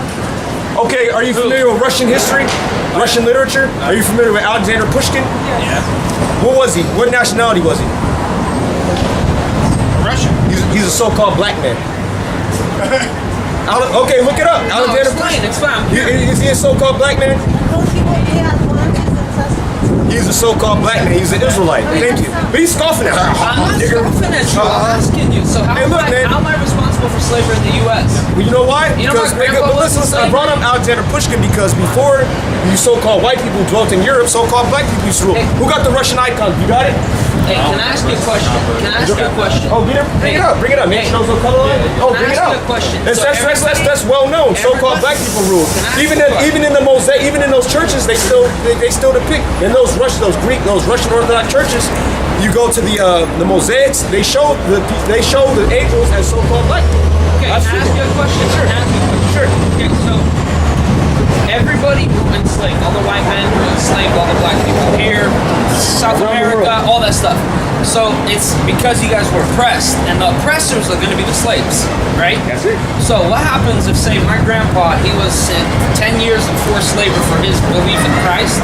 Okay, are you familiar with Russian history? Russian literature? Are you familiar with Alexander Pushkin? Yeah. What was he? What nationality was he? Russian. He's a so-called black man. Okay, look it up. No, Alexander explain. Pushkin. Is he a so-called black man? He's a so-called black man. He's an Israelite. Thank you. But he's scoffing at her. I'm not scoffing at you. I'm asking you. So Hey, look, man. how am I responsible for slavery in the U.S.? Well, you know why? You know my grandpa but was listen, a I brought up Alexander Pushkin because before you so-called white people dwelt in Europe, so-called black people used to rule. Hey. Who got the Russian icon? You got it? Hey, can I ask you a question? Can I ask you a question? Oh, bring it up. Bring it up. Make Hey. shows no color on it. Oh, Can I bring it ask up. you a question? That's well known. So-called black people rule. Can I ask Even you a question? even in the mosaic, even in those churches, they still depict in those Russian Orthodox churches. You go to the mosaics. They show the angels as so-called black people. Okay, can I ask you a question? Sure. Can I ask you a question? Sure. Okay, so everybody who enslaved, all the white men who enslaved all the black people here, South Around the America, world. all that stuff. So it's because you guys were oppressed, and the oppressors are going to be the slaves, right? That's it. So what happens if, say, my grandpa, he was 10 years of forced labor for his belief in Christ.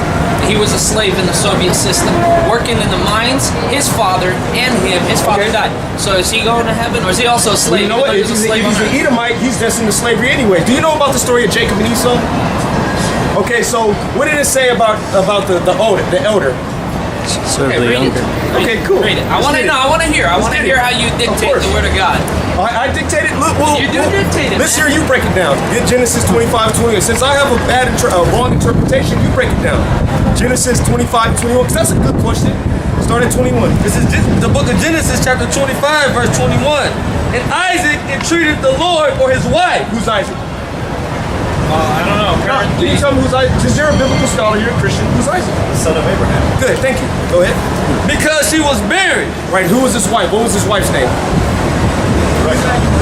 He was a slave in the Soviet system, working in the mines. His father and his father died. So is he going to heaven, or is he also a slave? You know what? Even If though he's he's a slave on an earth? Edomite, he's destined to slavery anyway. Do you know about the story of Jacob and Esau? Okay, so what did it say about the elder? Okay, read it. Okay, cool. Read it. I want to know. I want to hear. I want to hear how you dictate course. the word of God. I dictated. Look, well, You do dictate it, Let's man. hear you break it down. Get Genesis 25:21. Since I have a wrong interpretation, you break it down. Genesis 25:21, because that's a good question. Start at 21. This is the book of Genesis, chapter 25, verse 21. And Isaac entreated the Lord for his wife. Who's Isaac? I don't know. Can you tell me who's Isaac? Since you're a biblical scholar, you're a Christian. Who's Isaac? The son of Abraham. Good, thank you. Go ahead. Because she was barren. Right, who was his wife? What was his wife's name?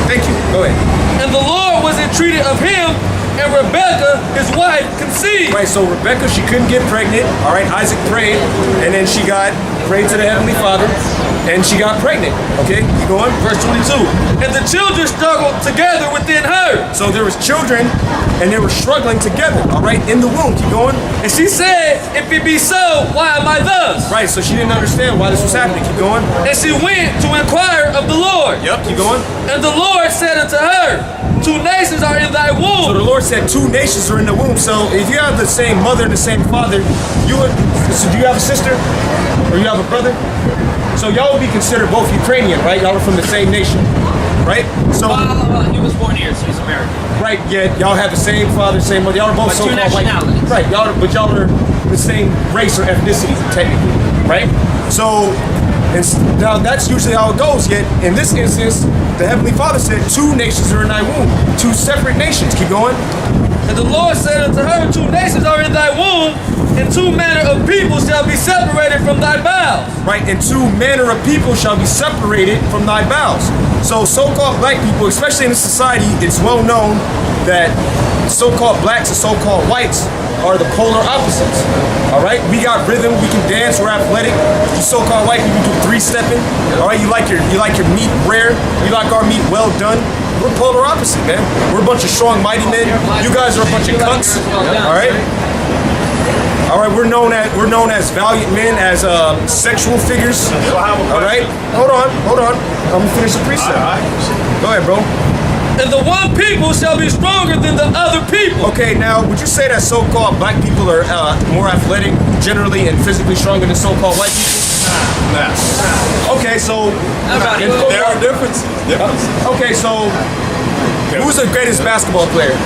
Thank you. Go ahead. And the Lord was entreated of him, and Rebekah, his wife, conceived. Right, so Rebecca, she couldn't get pregnant. All right, Isaac prayed, and then she prayed to the Heavenly Father, and she got pregnant. Okay, keep going. Verse 22. And the children struggled together within her. So there was children, and they were struggling together. All right, in the womb. Keep going. And she said, if it be so, why am I thus? Right, so she didn't understand why this was happening. Keep going. And she went to inquire of the Lord. Yep, keep going. And the Lord said unto her, 2 nations are in thy So womb. the Lord said 2 nations are in the womb. So if you have the same mother and the same father, so do you have a sister? Or you have a brother? So y'all would be considered both Ukrainian, right? Y'all are from the same nation, right? So, He was born here, so he's American. right, yeah, y'all have the same father, same mother. Y'all are both But two so-called white. nationalities. Right, but y'all are the same race or ethnicity, technically, right? So, now that's usually how it goes. Yet, in this instance, the Heavenly Father said 2 nations are in thy womb. 2 separate nations. Keep going. And the Lord said unto her, 2 nations are in thy womb, and 2 manner of people shall be separated from thy bowels. Right, and 2 manner of people shall be separated from thy bowels. So so-called black people, especially in this society, it's well known that so-called blacks and so-called whites are the polar opposites. All right, we got rhythm, we can dance, we're athletic. You so-called white people do 3-stepping. All right, you like your meat rare, you like our meat well done. We're polar opposite, man. We're a bunch of strong, mighty men. You guys are a bunch of cunts. All right. All right, we're known as valiant men, as sexual figures. All right, hold on. I'm gonna finish the precept. Go ahead, bro. And the one people shall be stronger than the other people. Okay, now would you say that so-called black people are more athletic, generally, and physically stronger than so-called white people? Nah. Okay, so There are differences. okay, so who's the greatest basketball player?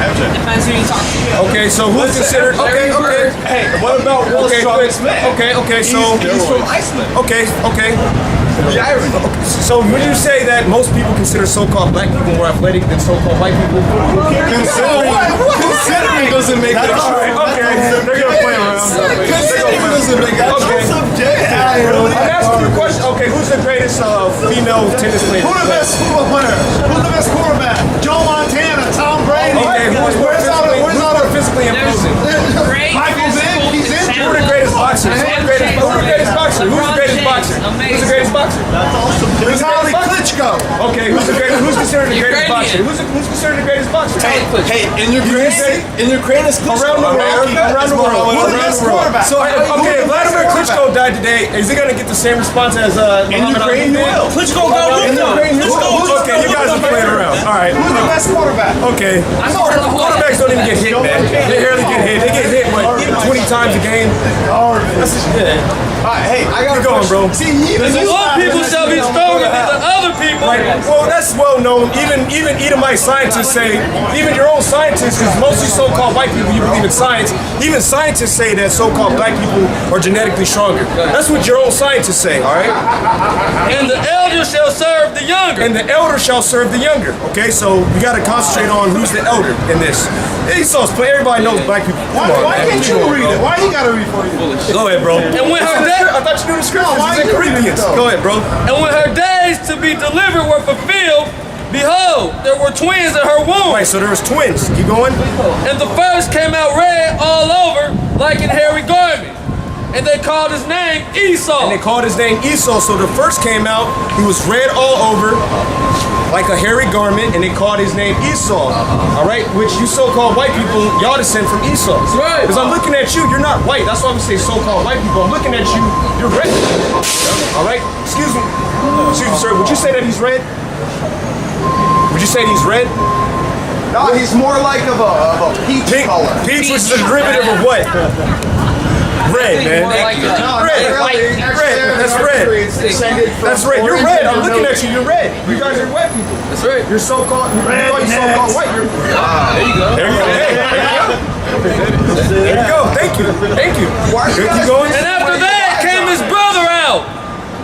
Depends who you talk to. Okay, so who's considered? Okay. Hey, what about World's Strongest Man? Okay. So He's from Iceland. Okay. The Irish. So would you say that most people consider so-called black people more athletic than so-called white people? Considering doesn't make it true. Okay, they're gonna play around. Considering doesn't make it Okay. I'm asking you a question. Okay, who's the greatest female tennis player? Who's the best football player? Who's the best quarterback? Joe Montana, Tom Brady. Okay, who's more physically imposing? Michael Vick, he's injured. Who are the greatest boxers? Who's the greatest boxer? Who's the greatest boxer? Who's the greatest boxer? Vitaly Klitschko. Okay, who's considered the greatest boxer? Who's considered the greatest boxer? Hey, in Ukraine is Around the world. So, okay, if Vladimir Klitschko died today, is he gonna get the same response as in Ukraine? You will. Klitschko got in Ukraine. Okay, you guys are playing around. All right. Who's the best quarterback? Okay. Quarterbacks don't even get hit, man. They barely get hit. They get hit, what, 20 times a game? That's Hey, I got Keep going, bro. See, And the one people shall be stronger than the other people. Well, that's well known. Even Edomite scientists say, even your own scientists, because mostly so-called white people, you believe in science. Even scientists say that so-called black people are genetically stronger. That's what your own scientists say. All right. And the elder shall serve the younger. And the elder shall serve the younger. Okay, so we got to concentrate on who's the elder in this. Esau's play. Everybody knows black people. Come on, Why man. can't you read it? Why you gotta read for you? Go ahead, bro. And when her I thought you knew the scriptures. why It's in you read it, Corinthians. though? Go ahead, bro. And when her days to be delivered were fulfilled, behold, there were twins in her womb. Right, so there was twins. Keep going. And the first came out red all over, like an hairy garment. And they called his name Esau. And they called his name Esau. So the first came out, he was red all over, like a hairy garment, and they called his name Esau. All right, which you so-called white people, y'all descend from Esau. That's right. Because I'm looking at you, you're not white. That's why we say so-called white people. I'm looking at you, you're red. All right, excuse me, sir. Would you say that he's red? Would you say he's red? No, he's more like of a peach color. Peach, which is a derivative of what? Red, man. More like Red. white. Red. That's red. That's red. You're red. I'm looking at you. You're red. You guys are white people. That's right. You're so-called. You're so-called white. There you go. There you go. Hey, there you go. Thank you. Keep going. And after that came his brother out,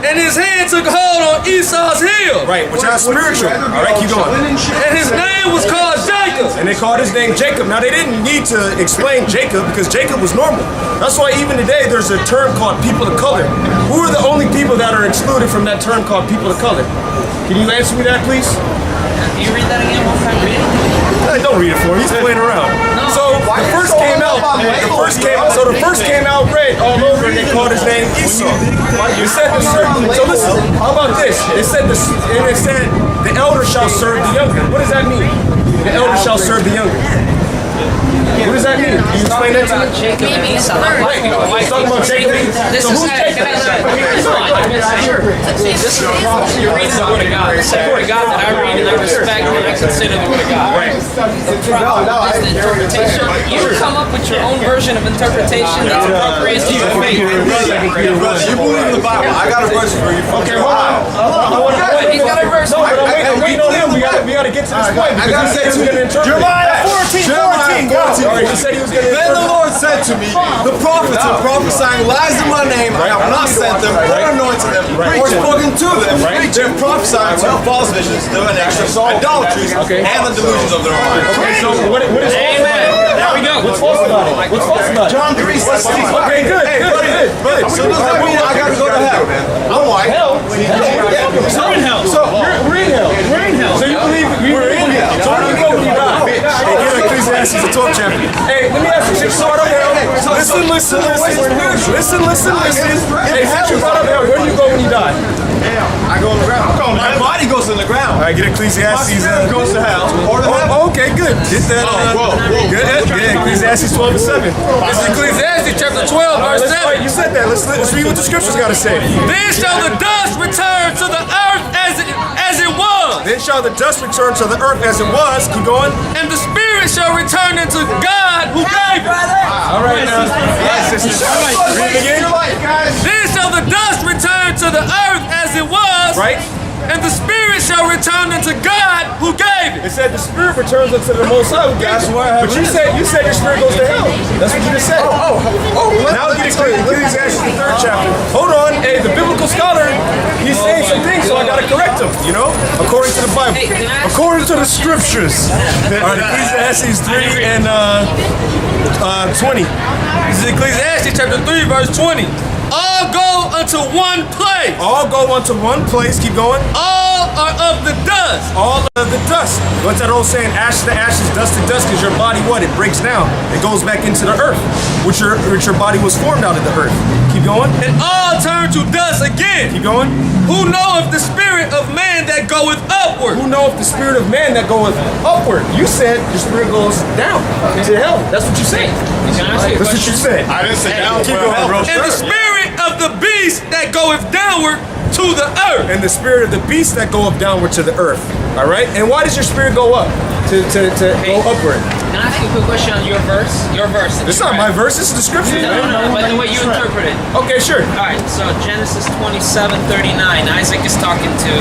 and his hand took hold on Esau's heel. Right, which are spiritual. All right, keep going. And his name was called Jacob. And they called his name Jacob. Now, they didn't need to explain Jacob because Jacob was normal. That's why even today there's a term called people of color. Who are the only people that are excluded from that term called people of color? Can you answer me that, please? Can you read that again one time? Read it. Hey, don't read it for him. He's playing around. So the first came out. The first came out red all over, and they called his name Esau. It said the so listen. How about this? It said the elder shall serve the younger. What does that mean? The elder shall serve the younger. What does that mean? Can you explain that to me? Jacob and Esau. Right. He's talking about Jacob. This So is who's Jacob? This is you're reading the word of God. It's the word of God that I read and I respect and I consider the word of God. Right. It's the interpretation. You come up with your own version of interpretation that's appropriate to your faith. You believe in the Bible. I got a verse for you. Okay, hold on. He's got a verse. No, but I'm waiting on him. We gotta get to this point because he said he was gonna interpret. Jeremiah 14. All right, he said he was gonna Then the interpret. Lord said to me, the prophets are prophesying lies in my name. I have not sent them, or anointed them, or spoken to them. They're prophesying to false visions, divinations, idolatries, and the delusions of their own mind. Okay, so what is false Amen. about it? There we go. What's false about it? What's false about it? John 3:16. Okay, good. So does that mean I gotta go to hell? I'm white. We're in hell. So we're in hell. So you believe we're in hell? So where do you go when you die? Hey, get Ecclesiastes, the 12th chapter. Hey, let me ask you, since you brought up hell. Listen. Hey, since you brought up hell, where do you go when you die? I go on the ground. My body goes in the ground. Right, get Ecclesiastes. Goes to hell. Or to heaven. Okay, good. Get that. Good. Yeah, Ecclesiastes 12 and 7. This is Ecclesiastes chapter 12, verse 7. You said that. Let's read what the scriptures got to say. Then shall the dust return to the earth as it was, Then shall the dust return to the earth as it was. Keep going. and the spirit shall return unto God who gave it. All right, now. Yes, sisters. Read it again. Then shall the dust return to the earth as it was, Right? and the spirit shall return unto God who gave it. It said the spirit returns unto the Most High. That's why. But you said your spirit goes to hell. That's what you just said. Now get Ecclesiastes the 3rd chapter. Hold on. Hey, the biblical scholar, he's saying some things, so I gotta correct him. You know, according to the Bible, Hey, can I ask- according to the scriptures. All right, Ecclesiastes 3 and 20. This is Ecclesiastes chapter 3, verse 20. All go unto one place. All go unto one place. Keep going. All are of the dust. All of the dust. What's that old saying? Ashes to ashes, dust to dust. Because your body, what? It breaks down. It goes back into the earth, which your body was formed out of the earth. Keep going. And all turn to dust again. Keep going. Who knoweth the spirit of man that goeth upward? Who knoweth the spirit of man that goeth upward? You said your spirit goes down to hell. That's what you said. Can I ask you a That's what you question? said. I didn't say down. Keep going, bro. And the spirit of the beast that goeth downward to the earth. And the spirit of the beast that go up downward to the earth. All right. And why does your spirit go up? To go upward. Can I ask you a quick question on your verse? Your verse. It's not my verse. This is the scripture. No, but the way you interpret it. Okay, sure. All right, so Genesis 27:39, Isaac is talking to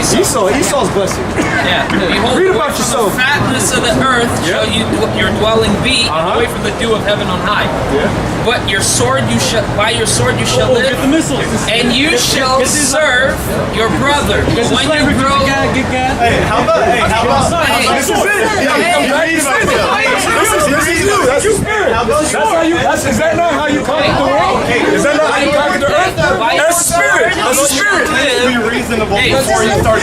Esau. Esau's blessing. Yeah. Behold, Read about from yourself. the fatness of the earth shall your dwelling be, and away from the dew of heaven on high. Yeah. But your sword by your sword you shall live, and you shall serve your brother. But when you grow, Hey, how about? This is it. I'm glad you said it. This is you. That's your spirit. Is that not how you conquered the world? Is that not how you conquered the earth? That's the spirit. That's the spirit. Be reasonable before you start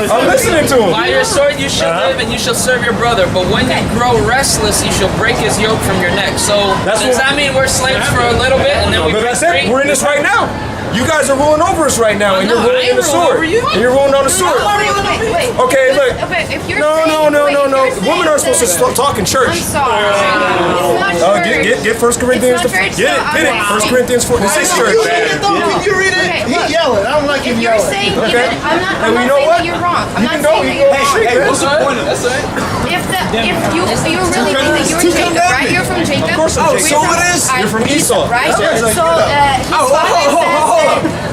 I'm listening to him. by your sword you shall live, and you shall serve your brother. But when you grow restless, you shall break his yoke from your neck. So That's does what- that mean we're slaves for a little bit, and then we But break that's it. free? We're in this right now. You guys are ruling over us right now, and you're No, I ruling ain't in the ruling sword. over you. And you're ruling on the sword. Wait. Okay, look. Okay, if you're No. saying, Women aren't supposed to talk in church. I'm sorry. It's not church. Get 1 Corinthians. It's not church, Get so it. I'm 1 asking. Corinthians 4. This is church. Can you read it? Okay, He look. yelling. I don't like him If you're yelling. saying, Okay. I'm not And we know saying what? that you're wrong. I'm You not can go. saying that You you're can go. wrong. What's the point of this? If you really think that you're Jacob, right? You're from Jacob. Of course I'm Jacob. So it is. You're from Esau. Right? Yes. So his father says that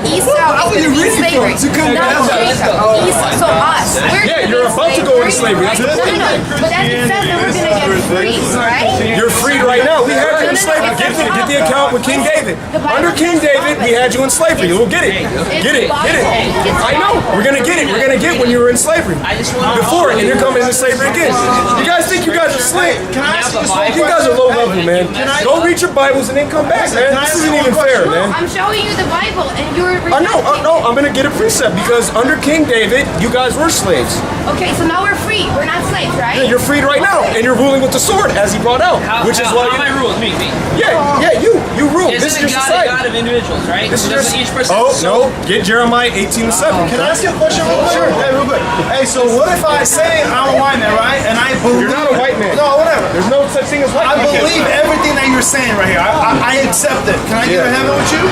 Esau is in slavery. Not Jacob. Esau. So us. We're Yeah, gonna you're be about to go into slavery. Right? That's the point. No. But that says that we're gonna get free, right? You're freed right now. We had you in slavery. Get the account with King David. Under King David, we had you in slavery. We'll get it. Get it. I know. We're gonna get it. We're gonna get when you were in slavery. I just want Before, and you're coming into slavery again. You guys think you guys are slick? You guys are low level, man. Go read your Bibles and then come back, man. This isn't even fair, man. I'm showing you the Bible, and you're I know. I'm gonna get a precept because under King David, you guys were slaves. Okay, so now we're free. We're not slaves, right? Yeah, you're freed right now, and you're ruling with the sword, as he brought out, which is why how am I ruled? Me. Yeah, you rule. Isn't This is it your God society. a God of individuals, right? This is Doesn't your- each person Oh no! Get Jeremiah 18:7. Can I ask you a question real quick? Sure. Hey, real quick. Hey, so what if I say I'm a white man, right? And I believe You're not a white man. No, whatever. There's no such thing as white I man. believe everything that you're saying right here. I accept it. Can I go to heaven with you?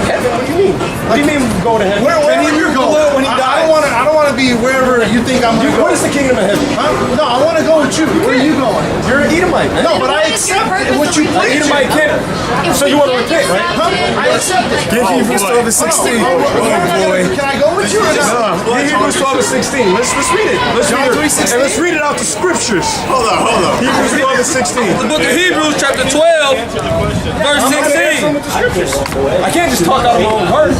Heaven? What do you mean? What do you mean go to heaven? Wherever you're going. When he died. I don't want to be wherever you think I'm going to go. What is the kingdom of heaven? Huh? No, I want to go with you. Where are you going? You're an Edomite, man. No, but I accept what you preach. Edomite can't. So you want to repent, right? Huh? I accept it. Get Hebrews 12:16. Oh, boy. Can I go with you or not? Get Hebrews 12:16. Let's read it. Let's read it. And let's read it out the scriptures. Hold on. Hebrews 12:16. The book of Hebrews, chapter 12, verse 16. I can't just talk out of my own heart.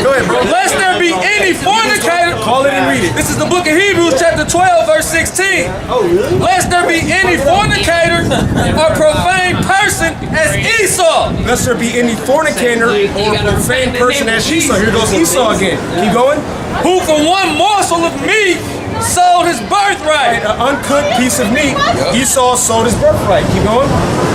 Go ahead, bro. Lest there be any fornicator. Call it and read it. This is the book of Hebrews, chapter 12, verse 16. Oh, really? Lest there be any fornicator or profane person as Esau. Lest there be any fornicator or profane person as Esau. Here goes Esau again. Keep going. Who for one morsel of meat sold his birthright. An uncooked piece of meat, Esau sold his birthright. Keep going.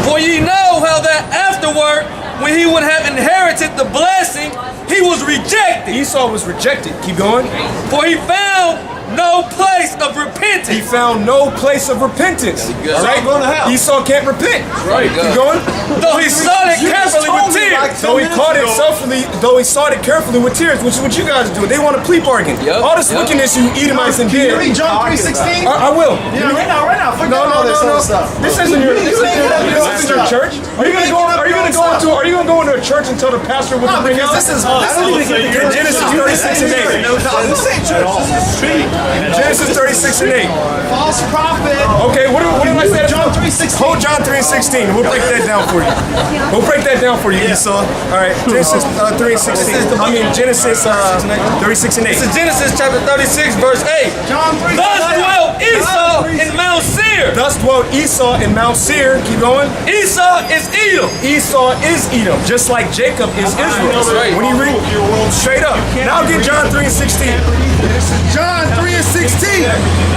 For ye know how that afterward, when he would have inherited the blessing, he was rejected. Esau was rejected. Keep going. For he found no place of repentance. He found no place of repentance. All right, going to hell. Esau can't repent. Right. Keep going. Though he sought it carefully with tears. Though he sought it carefully with tears, which is what you guys do. They want to plea bargain. All this wickedness you Edomites and did. Read John 3:16. I will. Yeah, right now. Forget No. all this other stuff. This isn't your church. Are you gonna go into a church and tell the pastor what to bring out? This is. I don't even get the Genesis 36 and 8. No, this ain't church. Genesis 36 and 8. False prophet. Okay, what did I say? John 3:16. Hold John 3:16. We'll break that down for you. We'll break that down for you, Esau. All right, Genesis 3:16. I mean Genesis 36 and 8. This is Genesis chapter 36, verse 8. John 3. Thus dwelt Esau in Mount Seir. Thus dwelt Esau in Mount Seir. Keep going. Esau is Edom. Esau is Edom, just like Jacob is Israel. right. When you read straight up. Now get John 3:16. John 3:16.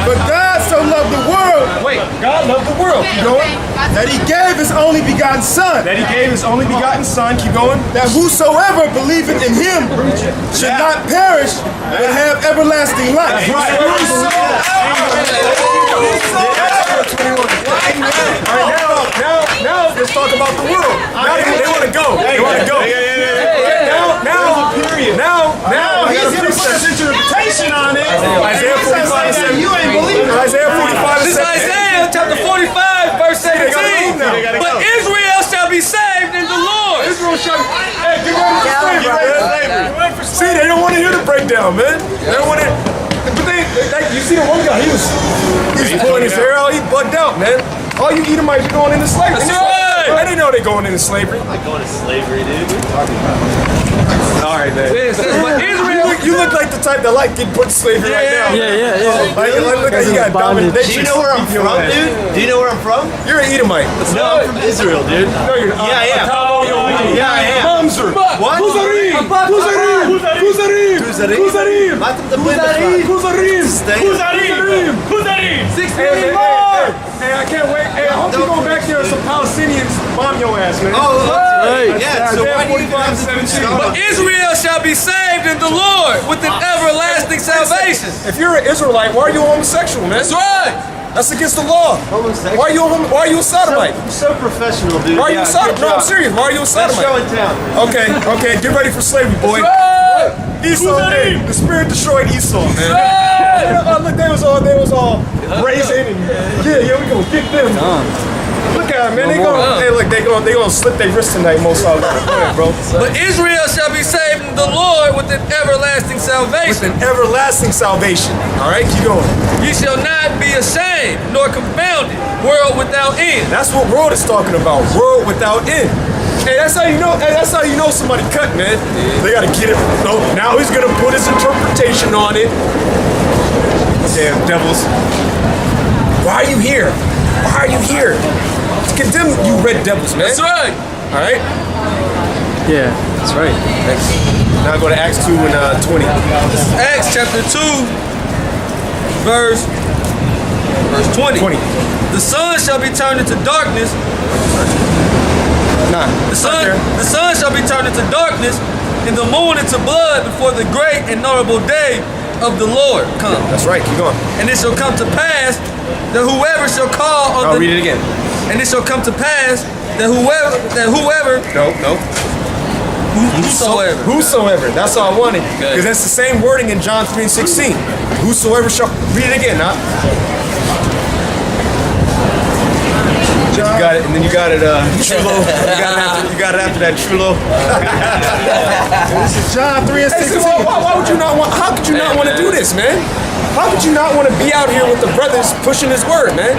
But God so loved the world. Wait, God loved the world. Keep going. That he gave his only begotten son. That he gave his only begotten son. Keep going. That whosoever believeth in him should not perish, but have everlasting life. Now let's talk about the world. Now they want to go. They want to go. Now He's going to put his interpretation on it. Isaiah 45 and 17. You ain't believing it. Isaiah 45 and This is 17. Isaiah chapter 45, verse 17. But Israel shall be saved in the Lord. Israel shall be. Hey, get ready for slavery. See, they don't want to hear the breakdown, man. They don't want to. But you see the one guy, he's pulling his hair out, he bugged out, man. All you Edomites, you're going into slavery. That's right. I didn't know they're going into slavery. I'm not going to slavery, dude. What are you talking about? All right, man. It says, but Israel. You look like the type that like getting put to slavery right now. Like, look like you got dominatrix. Do you know where I'm from, dude? Do you know where I'm from? You're an Edomite. No, I'm from Israel, dude. No, you're not. Yeah, I am. Mamzer. What? Kuzarim. Hey, I can't wait. Hey, I hope you go back there and some Palestinians bomb your ass, man. Yeah, so why do you even have to But Israel shall be saved in the Lord with an everlasting salvation. If you're an Israelite, why are you homosexual, man? That's right. That's against the law. Homosexual? Why are you a sodomite? So professional, dude. Why are you a sodomite? No, I'm serious. Why are you a Let's sodomite? show in town. Okay, get ready for slavery, boy. Right. Esau, hey, the spirit destroyed Esau, man. Look, they was all brazen and yeah, we gonna kick them. Look at them, man. They gonna slip their wrist tonight, most of them. Go ahead, bro. But Israel shall be saved in the Lord with an everlasting With salvation. an everlasting salvation. All right, keep going. Ye shall not be ashamed nor confounded, world without end. That's what world is talking about. World without end. Hey, that's how you know. Hey, that's how you know somebody cut, man. They gotta get it. No, now he's gonna put his interpretation on it. Damn devils. Why are you here? Why are you here? Condemn you red devils, man. That's right. All right. Yeah, that's right. Now go to Acts 2 and 20. Acts chapter 2, verse 20. The sun shall be turned into darkness. Nah. The sun shall be turned into darkness, and the moon into blood before the great and notable day of the Lord come. That's right. Keep going. And it shall come to pass that whoever shall call on I'll read it again. And it shall come to pass that whoever No. Whosoever. That's all I wanted. Because that's the same wording in John 3:16. Whosoever shall. Read it again, huh? You got it, and then you got it, Chulo. You got it after that, Chulo. This is John 3:16. Why would you not want? How could you not want to do this, man? How could you not want to be out here with the brothers pushing his word, man?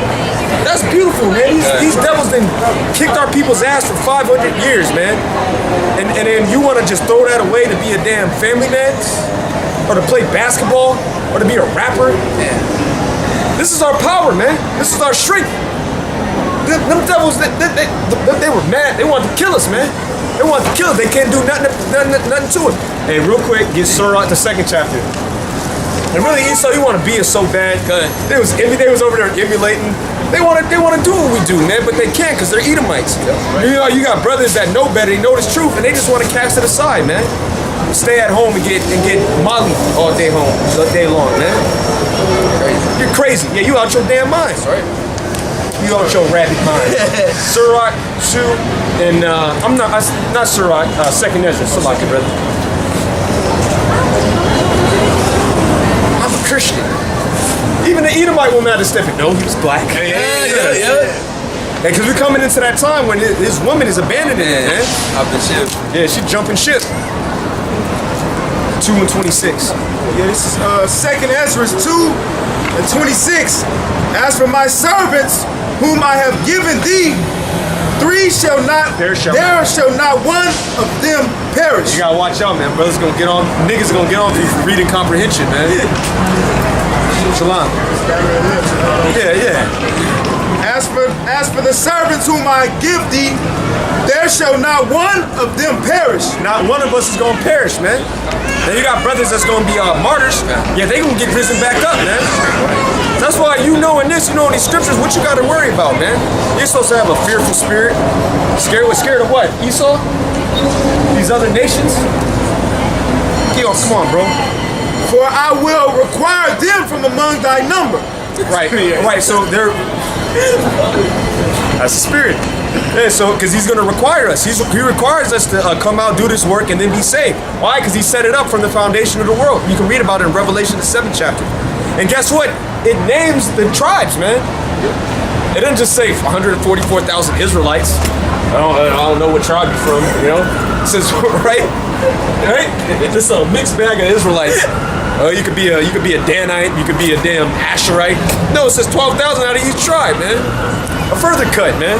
That's beautiful, man. These devils then kicked our people's ass for 500 years, man. And then you want to just throw that away to be a damn family man, or to play basketball, or to be a rapper. This is our power, man. This is our strength. Them devils, they were mad. They wanted to kill us, man. They wanted to kill us. They can't do nothing to it. Hey, real quick, get Surah the second chapter. And really, Esau, you want to be us so bad. They was over there emulating. They want to do what we do, man, but they can't because they're Edomites. You know, you got brothers that know better, they know the truth, and they just want to cast it aside, man. Stay at home and get molly all day long, man. You're crazy. Yeah, you out your damn mind, right? You out your rabbit mind. Sirach 2 and I'm not Sirach, second Ezra, Salaki, brother. I'm a Christian. Even the Edomite woman had to step in. No, he was black. Yeah. Because we're coming into that time when his woman is abandoning him, man. Off the ship. Yeah, she's jumping ship. 2 and 26. Yeah, this is 2nd Ezra 2 and 26. As for my servants, whom I have given thee, there shall not one of them perish. You gotta watch out, man. Brothers gonna get on. Niggas gonna get on for reading comprehension, man. Shalom. Yeah. As for the servants whom I give thee, there shall not one of them perish. Not one of us is gonna perish, man. Now you got brothers that's gonna be martyrs. Yeah, they gonna get risen back up, man. That's why you know in these scriptures what you gotta worry about, man. You're supposed to have a fearful spirit. Scared of what? Esau? These other nations? Yo, come on, bro. For I will require them from among thy number. Right. So they're that's the spirit. Yeah, so because he's going to require us. He requires us to come out, do this work, and then be saved. Why? Because he set it up from the foundation of the world. You can read about it in Revelation, the 7th chapter. And guess what? It names the tribes, man. It doesn't just say 144,000 Israelites. I don't know what tribe you're from, you know? It says, right? It's a mixed bag of Israelites. You could be a Danite, you could be a damn Asherite. No, it says 12,000 out of each tribe, man. A further cut, man.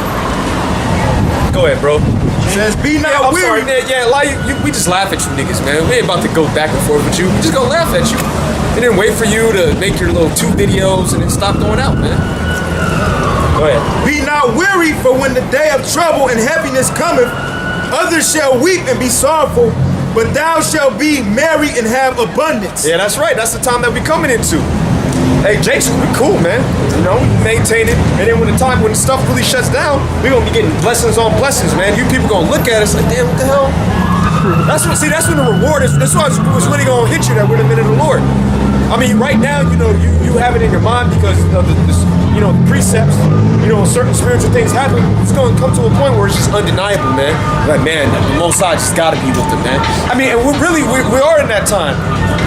Go ahead, bro. It says, be not weary. We just laugh at you niggas, man. We ain't about to go back and forth with you. We just gonna laugh at you. We didn't wait for you to make your little 2 videos and then stop going out, man. Go ahead. Be not weary, for when the day of trouble and heaviness cometh, others shall weep and be sorrowful, but thou shalt be merry and have abundance. Yeah, that's right. That's the time that we're coming into. Hey, Jake's gonna be cool, man. You know, maintain it. And then when the stuff really shuts down, we're gonna be getting blessings on blessings, man. You people gonna look at us like, damn, what the hell? That's when the reward is. That's what's really gonna hit you, that we're the men of the Lord. I mean, right now, you know, you have it in your mind because of the precepts, certain spiritual things happen. It's going to come to a point where it's just undeniable, man. Like, man, the Most High just got to be with them, man. I mean, and we are in that time.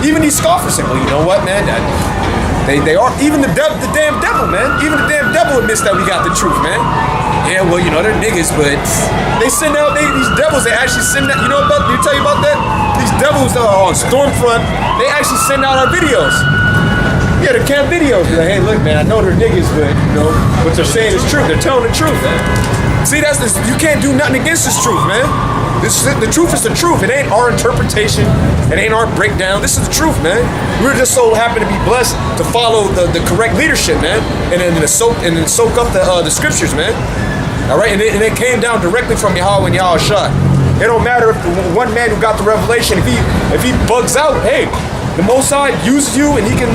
Even these scoffers say, well, you know what, man? They are. Even the damn devil, man. Even the damn devil admits that we got the truth, man. Yeah, well, they're niggas, but they send out these devils. They actually send out. You know about? Did you tell you about that? These devils are on Stormfront. They actually send out our videos. Yeah, the camp videos. They're like, hey, look, man, I know they're niggas, but what they're saying is true. They're telling the truth, man. See, that's this. You can't do nothing against this truth, man. The truth is the truth. It ain't our interpretation. It ain't our breakdown. This is the truth, man. We're just so happy to be blessed to follow the correct leadership, man, and then soak up the scriptures, man. All right, and it came down directly from Yahweh and Yahweh Shah. It don't matter if the one man who got the revelation, if he bugs out, hey, the Most High uses you and he can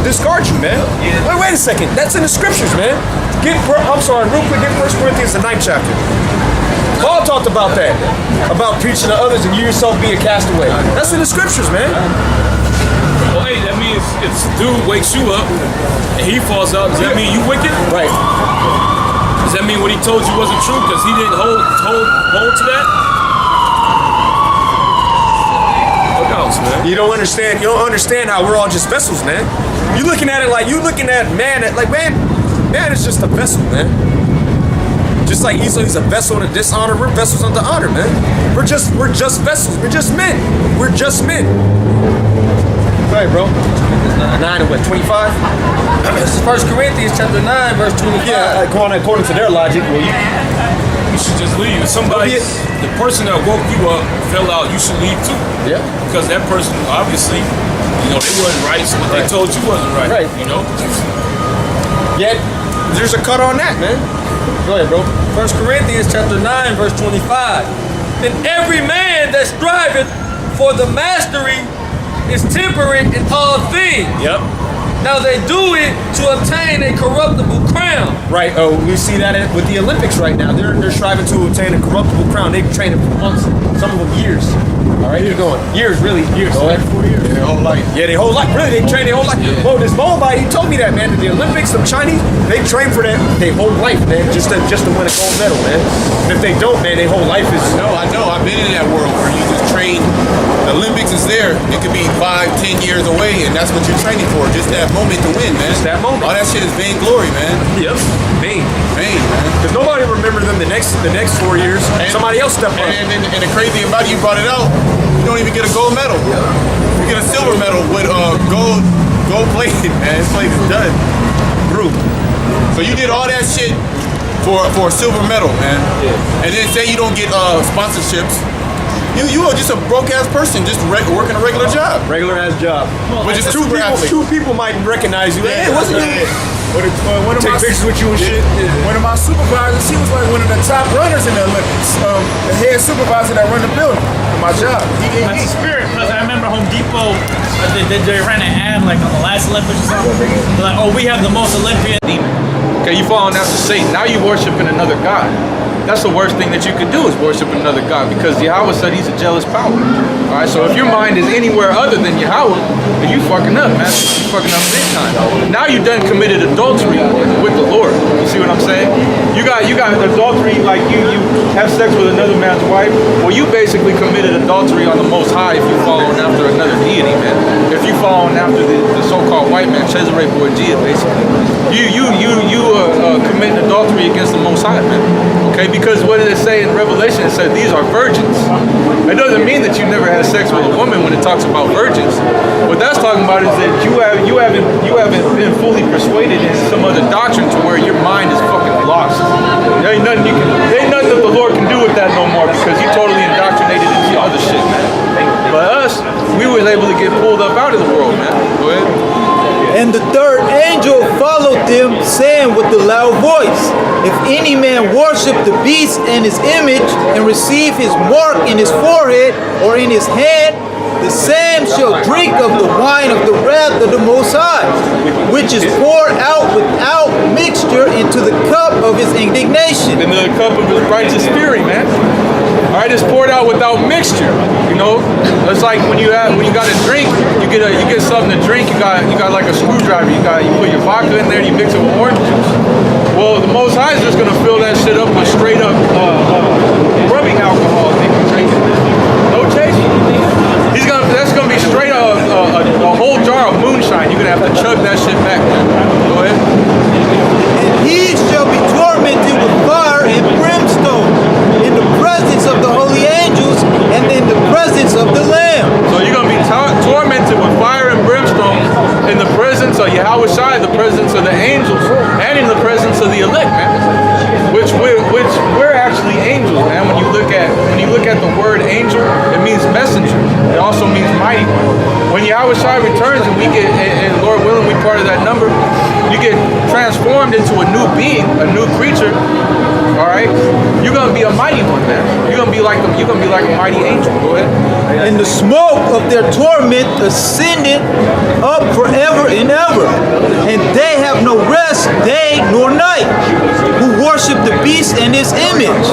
discard you, man. Yeah. Wait a second. That's in the scriptures, man. I'm sorry, real quick, get 1 Corinthians, the 9th chapter. Paul talked about that. About preaching to others and you yourself be a castaway. That's in the scriptures, man. Well, hey, that means if dude wakes you up and he falls out, does that mean you wicked? Right. Does that mean what he told you wasn't true because he didn't hold to that? Man. You don't understand how we're all just vessels, man. You looking at it like man is just a vessel, man. Just like Esau, he's a vessel to dishonor. We're vessels unto honor, man. We're just vessels. We're just men. We're just men. Go ahead, bro. 9 and what? 25. This is 1 Corinthians chapter 9, verse 25. Yeah, according to their logic, well, you should just leave. If the person that woke you up fell out, you should leave too. Yeah. Because that person, obviously, they wasn't right, so what they told you wasn't right. Yet, there's a cut on that, man. Go ahead, bro. 1 Corinthians chapter 9, verse 25. And every man that striveth for the mastery is temperate in all things. Yep. Now they do it to obtain a corruptible crown. Right. Oh, we see that with the Olympics right now. They're striving to obtain a corruptible crown. They've trained for months, some of them years. All right, you're going years, really years. Like 4 years. Their whole life. Yeah, their whole life. Really, they train their whole life. Yeah. Well, this Moabite, he told me that, man. That the Olympics, the Chinese, they train for that their whole life, man, just to win a gold medal, man. And if they don't, man, their whole life is. I know. I've been in that world where you just train. The Olympics is there. It could be 5-10 years away, and that's what you're training for. Just that moment to win, man. Just that moment. All that shit is vainglory, man. Yep. Vain, man. Because nobody remember them the next 4 years. And somebody else step up. And the crazy about it, you brought it out. You don't even get a gold medal. You get a silver medal with gold plated, man. This plate is done. Through. So you did all that shit for a silver medal, man. Yeah. And then say you don't get sponsorships. You are just a broke ass person, just working a regular job. Regular ass job. But just two people might recognize you. Hey, wasn't you? One of Take my, pictures with you and shit. One of my supervisors, he was like one of the top runners in the Olympics. The head supervisor that run the building for my job. That's the spirit, because I remember Home Depot, they ran an ad like on the last Olympics or something. They're like, oh, we have the most Olympian. Okay, you following after Satan. Now you worshiping another God. That's the worst thing that you could do is worship another God, because Yahweh said he's a jealous power. All right, so if your mind is anywhere other than Yahweh, then you fucking up, man. You fucking up big time. Now you done committed adultery with the Lord. You see what I'm saying? You got adultery, like you have sex with another man's wife. Well, you basically committed adultery on the Most High if you following after another deity, man. If you following after the so-called white man, Cesare Borgia, basically, you committing adultery against the Most High, man. Okay, because what did it say in Revelation? It said these are virgins. It doesn't mean that you never had sex with a woman when it talks about virgins. What that's talking about is that you haven't been fully persuaded in some other doctrine to where your mind is fucking lost. There ain't nothing that the Lord can do with that no more, because you totally indoctrinated into other shit, man. But us, we was able to get pulled up out of the world, man. Go ahead. And the third angel followed them, saying with a loud voice, if any man worship the beast and his image, and receive his mark in his forehead or in his hand, the same shall drink of the wine of the wrath of the Most High, which is poured out without mixture into the cup of his indignation. Into the cup of his righteous fury, man. All right, it's poured out without mixture. You know, it's like when you got a drink, you get something to drink. You got like a screwdriver. You put your vodka in there. You mix it with orange juice. Well, the Most High is just gonna fill that shit up with straight up rubbing alcohol. If you drink it, no chaser. That's gonna be straight up a whole jar of moonshine. You're gonna have to chug that shit back. Go ahead. And he shall be tormented with fire and brimstone in the presence of the holy angels and in the presence of the Lamb. So you're gonna be tormented with fire and brimstone in the presence of Yahweh Shai, the presence of the angels, and in the presence of the elect, man. Which we're actually angels, man. When you look at the word angel, it means messenger. It also means mighty one. When Yahweh Shai returns and we get, and Lord willing, we part of that number, you get transformed into a new being, a new creature. All right, you're gonna be a mighty one, man. You're gonna be like a mighty angel. Go ahead. And the smoke of their torment ascended up forever and ever, and they have no rest day nor night, who worship the beast and his image.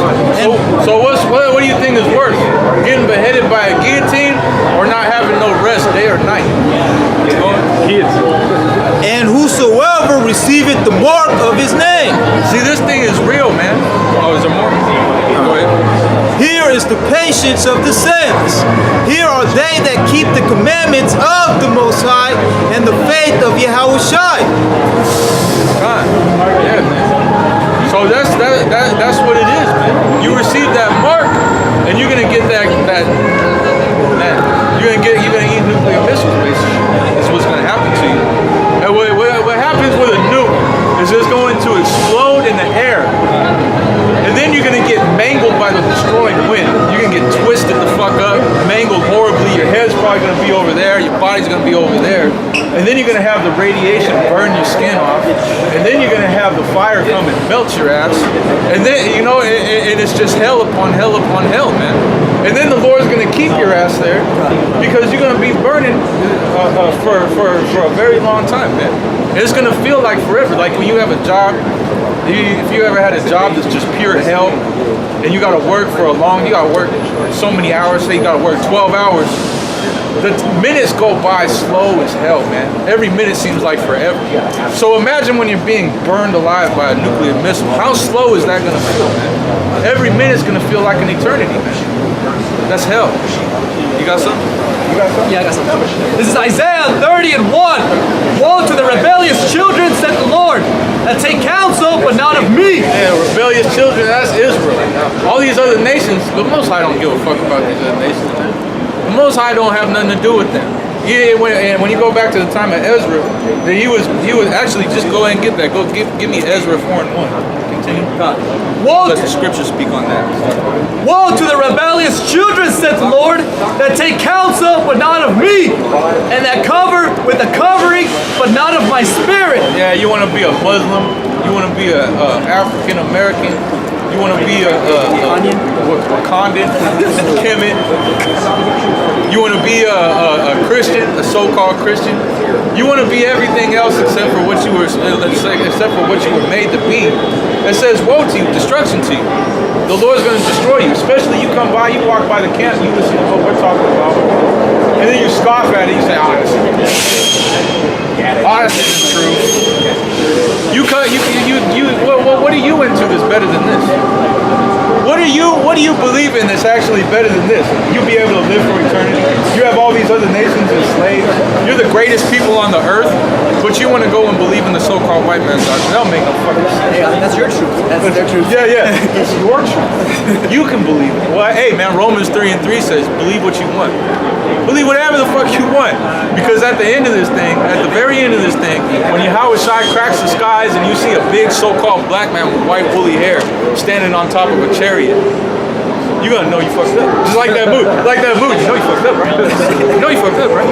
So what do you think is worse, getting beheaded by a guillotine or not having no rest day or night? Kids. And whosoever receiveth the mark of his name. See, this thing is real, man. Oh, is there more? Go ahead. Here is the patience of the saints. Here are they that keep the commandments of the Most High and the faith of Yahweh Shai. Yeah, man. So that's what it is, man. You receive that mark, and you're gonna get that man. You're gonna eat nuclear missiles, basically. That's what's gonna happen to you. And what happens with a nuke is it's going to explode in the air. And then you're gonna get mangled by the destroying wind. You're gonna get twisted the fuck up, mangled horribly. Your head's probably gonna be over there, your body's gonna be over there. And then you're gonna have the radiation burn your skin off. And then you're gonna have the fire come and melt your ass. And then, and it's just hell upon hell upon hell, man. And then the Lord's gonna keep keep your ass there because you're gonna be burning for a very long time, man. It's gonna feel like forever. Like when you have a job, if you ever had a job that's just pure hell, and you gotta work you gotta work so many hours. Say you gotta work 12 hours. The minutes go by slow as hell, man. Every minute seems like forever. So imagine when you're being burned alive by a nuclear missile. How slow is that gonna feel, man? Every minute's gonna feel like an eternity, man. That's hell. You got something? Yeah, I got something. This is Isaiah 30 and 1. Woe to the rebellious children, said the Lord, that take counsel, but not of me. Yeah, rebellious children, that's Israel. All these other nations, but Most High don't give a fuck about these other nations, man. The Most High don't have nothing to do with them. Yeah, when you go back to the time of Ezra, then he was actually, just go ahead and get that. Go give me Ezra 4 and 1. Continue. Let the scriptures speak on that. Woe to the rebellious children, said the Lord, that take counsel, but not of me, and that cover with a covering, but not of my spirit. Yeah, you want to be a Muslim, you want to be a African American, you want to be a Wakandan, Kemet, you want to be a Christian, a so-called Christian. You want to be everything else except for what you were made to be. It says woe to you, destruction to you. The Lord's going to destroy you. Especially you come by, you walk by the camp, you listen to what we're talking about, and then you scoff at it. You say, "Oh, this isn't true." What are you into that's better than this? What do you believe in that's actually better than this? You'll be able to live for eternity. You have all these other nations as slaves. You're the greatest people on the earth, but you want to go and believe in the so-called white man's doctrine. That'll make no fucking sense. Yeah, that's your truth. That's their truth. Yeah, it's your truth. You can believe it. Well, hey, man, Romans 3 and 3 says, believe what you want. Believe whatever the fuck you want. Because at the end of this thing, at the very end of this thing, when Yahweh Shai cracks the skies and you see a big so-called black man with white woolly hair standing on top of a chariot, you're gonna know you fucked up. Just like that mood. Like that mood. You know you fucked up, right? You know you fucked up, right?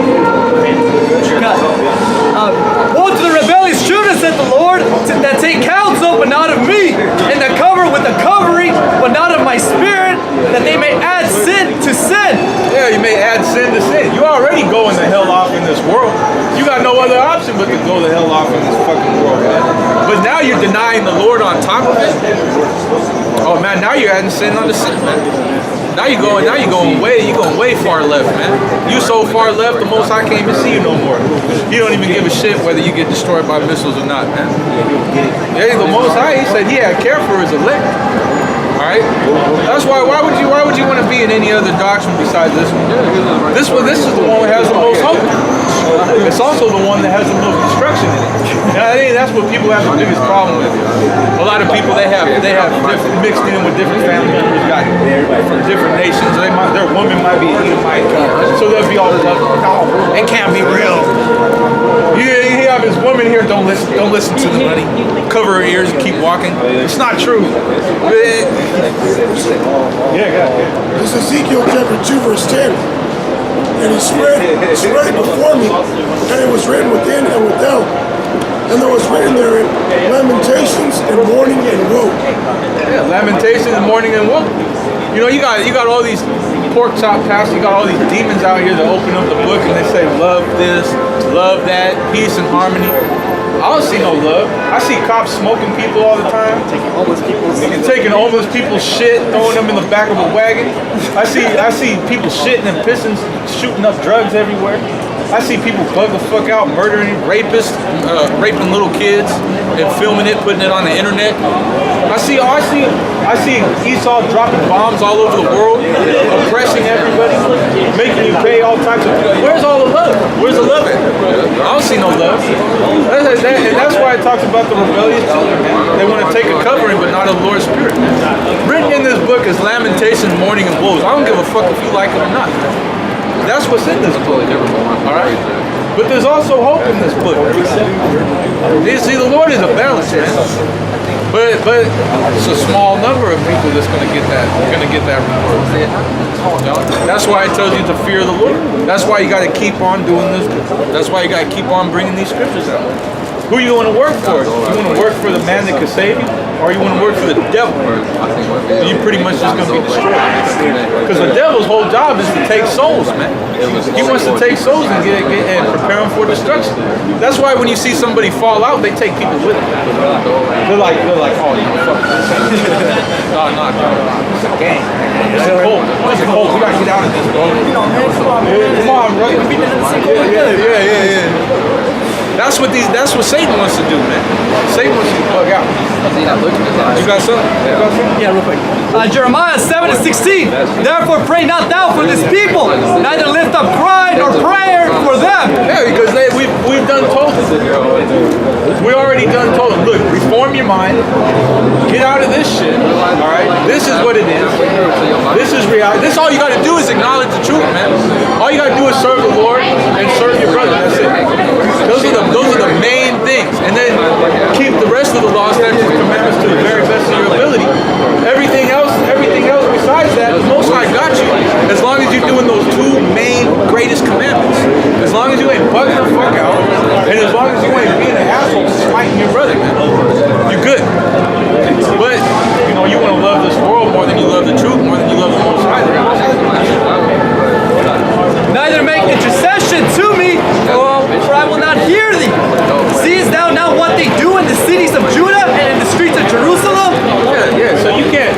Woe to the rebellious children, said the Lord, that take counsel, but not of me, and that cover with a covering, but not of my spirit, that they may add sin to sin. Yeah, you may add sin to sin. You already going the hell off in this world. You got no other option but to go the hell off in this fucking world, man. But now you're denying the Lord on top of it. Oh man, now you're adding sin onto sin, man. Now you're going way far left, man. You so far left, the Most High can't even see you no more. He don't even give a shit whether you get destroyed by missiles or not, man. Yeah, the Most High, he said he had care for his elect. Alright? That's why would you want to be in any other doctrine besides this one? This is the one that has the most hope. It's also the one that has the most destruction in it. And I think that's what people have the biggest problem with. A lot of people they have mixed in with different family members, got from different nations. Their woman might be Edomite, so they'll be all this other. It can't be real. You have his woman here. Don't listen to the money. Cover her ears and keep walking. It's not true. This is Ezekiel chapter 2 verse 10. And he spread it before me, and it was written within and without. And there was written therein lamentations and mourning and woe. Yeah, lamentations and mourning and woe. You know, you got all these pork chop pastors, you got all these demons out here that open up the book and they say love this, love that, peace and harmony. I don't see no love. I see cops smoking people all the time. Taking homeless people's shit, throwing them in the back of a wagon. I see people shitting and pissing, shooting up drugs everywhere. I see people bug the fuck out, murdering rapists, raping little kids, and filming it, putting it on the internet. I see Esau dropping bombs all over the world, oppressing everybody, making you pay all types of. Where's all the love? Where's the love at? I don't see no love. And that's why it talks about the rebellious children, man. They want to take a covering, but not of the Lord's Spirit. Written in this book is lamentations, mourning, and woes. I don't give a fuck if you like it or not. That's what's in this book, all right? But there's also hope in this book. You see, the Lord is a balance, man. But it's a small number of people that's gonna get that reward. That's why it tells you to fear the Lord. That's why you got to keep on doing this. That's why you got to keep on bringing these scriptures out. Who you want to work for? You want to work for the man that can save you? or you want to work for the devil, you pretty much just gonna be destroyed. Because the devil's whole job is to take souls, man. He wants to take souls and get and prepare them for destruction. That's why when you see somebody fall out, they take people with them. They're like, oh, you fuck this. No, it's a gang. It's a cult. It's a cult. We gotta get out of this, bro. Come on, bro. Yeah. That's what Satan wants to do, man. Satan wants you to bug out. You got something? Yeah, real quick. Jeremiah 7:16. Therefore pray not thou for this people, neither lift up cry nor prayer for them. Yeah, because we've done told them. We already done told them. Look, reform your mind. Get out of this shit. All right. This is what it is. This is reality. This all you got to do is acknowledge the truth, man. All you got to do is serve the Lord and serve your brother. That's it. Those are the main things. And then keep the rest of the law, statutes, and commandments to the very best of your ability. Everything else besides that, the Most High got you. As long as you're doing those two main greatest commandments. As long as you ain't bugging the fuck out, and as long as you ain't being an asshole fighting your brother, man, you're good. But, you want to love this world more than you love the truth, more than you love the Most High. Neither make intercession to me, for I will not hear thee. Seest thou not what they do in the cities of Judah and in the streets of Jerusalem? Yeah, so you can't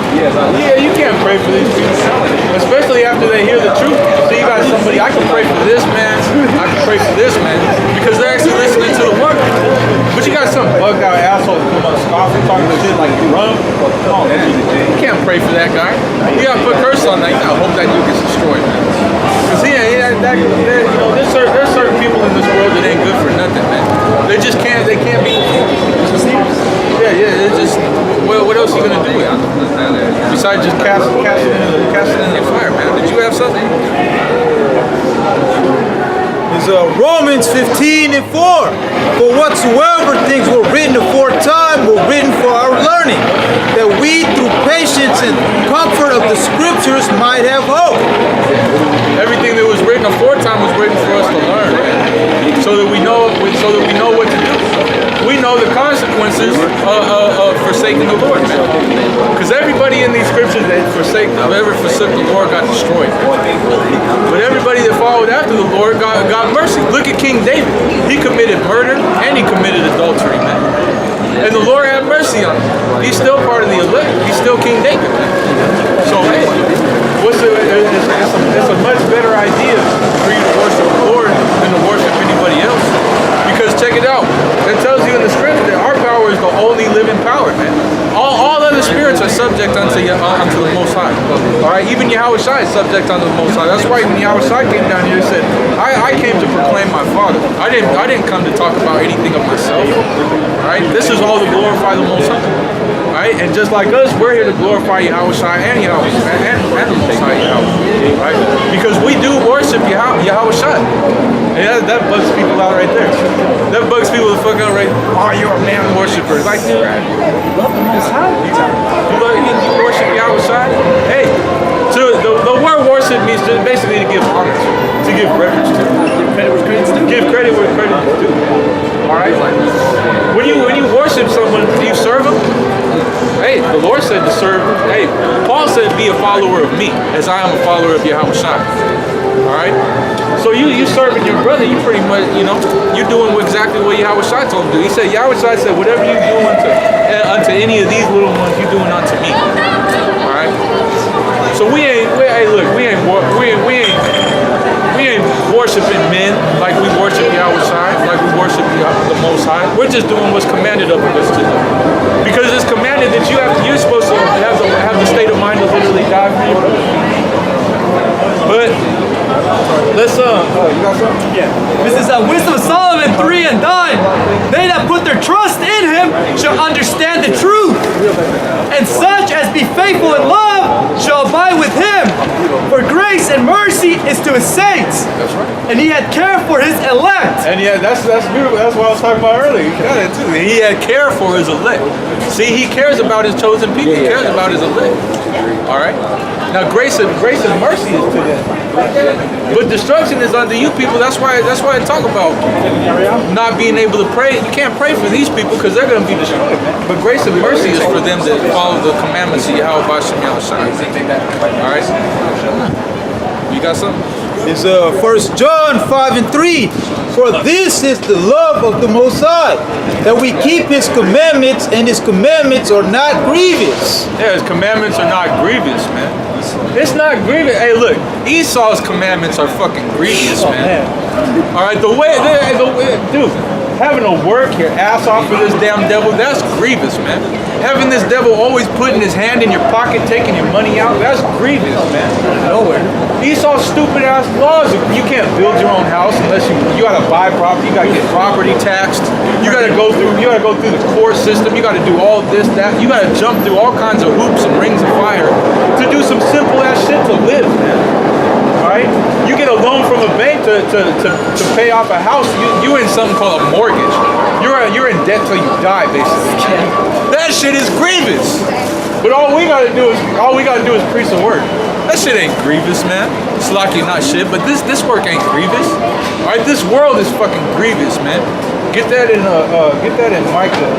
pray for these people, especially after they hear the truth. So you got somebody, I can pray for this man, I can pray for this man, because they're actually listening to the word. But you got some bugged out asshole come up scoffing, talking shit like you run. Come on, man. You can't pray for that guy. You gotta put curse on that. You gotta hope that dude gets destroyed, man. Because there's certain people in this world that ain't good for nothing, man. They can't be. Yeah. It's just, what else are you gonna do with it? Besides just cast it in the fire, man. Did you have something? It's Romans 15:4. For whatsoever things were written aforetime were written for our learning, that we through patience and comfort of the scriptures might have hope. Everything that was written aforetime was written for us to learn, so that we know what to do. We know the consequences of forsaking the Lord, man. Because everybody in these scriptures that ever forsook the Lord got destroyed. But everybody that followed after the Lord got mercy. Look at King David. He committed murder and he committed adultery, man. And the Lord had mercy on him. He's still part of the elect. He's still King David, man. So, hey, it's a much better idea for you to worship the Lord than to worship anybody else. Because check it out. It tells you in the scripture that our power is the only living power, man. All other spirits are subject unto the Most High. All right, even Yahweh Shai is subject unto the Most High. That's why when Yahweh Shai came down here, he said, "I came to proclaim my Father. I didn't come to talk about anything of myself. All right, this is all to glorify the Most High. All right, and just like us, we're here to glorify Yahweh Shai and Yahweh and the Most High Yahweh. Right? Because we do worship Yahweh Shai. And that bugs people out right there. That bugs people the fuck out right. Oh, you're a man worshiper. Like, you love the Most High. You worship Yahweh Shai. Hey, so the word worship means just basically to give honor to give reverence to, give credit where credit is due. All right. When you worship someone, do you serve them? Hey, the Lord said to serve. Hey, Paul said, "Be a follower of me, as I am a follower of Yahweh Shai." All right. So you serving your brother, you pretty much, you're doing exactly what Yahweh Shai told him to do. He said, Yahweh Shai said, whatever you do unto any of these little ones, you're doing unto me. All right. So we ain't worshiping men like we worship Yahweh Shai, like we worship the Most High. We're just doing what's commanded of us to do. Because it's commanded that you're supposed to have the state of mind to literally die for your brother. But let's you got something? Yeah. This is Wisdom of Solomon 3:9. They that put their trust in him shall understand the truth, and such as be faithful in love shall abide with him. For grace and mercy is to his saints. That's right. And he had care for his elect. And yeah, that's beautiful. That's what I was talking about earlier. He had care for his elect. See, he cares about his chosen people. He cares about his elect. All right. Now grace and mercy is to them, but destruction is unto you people. That's why I talk about not being able to pray. You can't pray for these people because they're going to be destroyed, man. But grace and mercy is for them that follow the commandments of Yahweh Bashem Yahushua. All right. You got something? It's 1 John 5:3. For this is the love of the Most High, that we keep His commandments, and His commandments are not grievous. Yeah, His commandments are not grievous, man. It's not grievous. Hey, look, Esau's commandments are fucking grievous, man. All right, the way, dude, having to work your ass off for this damn devil, that's grievous, man. Having this devil always putting his hand in your pocket, taking your money out, that's grievous, man. Nowhere. Esau's stupid ass laws. You can't build your own house unless you gotta buy property, you gotta get property taxed, you gotta go through the court system, you gotta do all this, that, you gotta jump through all kinds of hoops and rings of fire to do some simple ass shit to live, man. Alright? You get a loan from a bank to pay off a house, you're in something called a mortgage. You're in debt till you die, basically. That shit is grievous. But all we gotta do is preach the word. That shit ain't grievous, man. It's lucky not shit, but this work ain't grievous. Alright, this world is fucking grievous, man. Get that in Micah.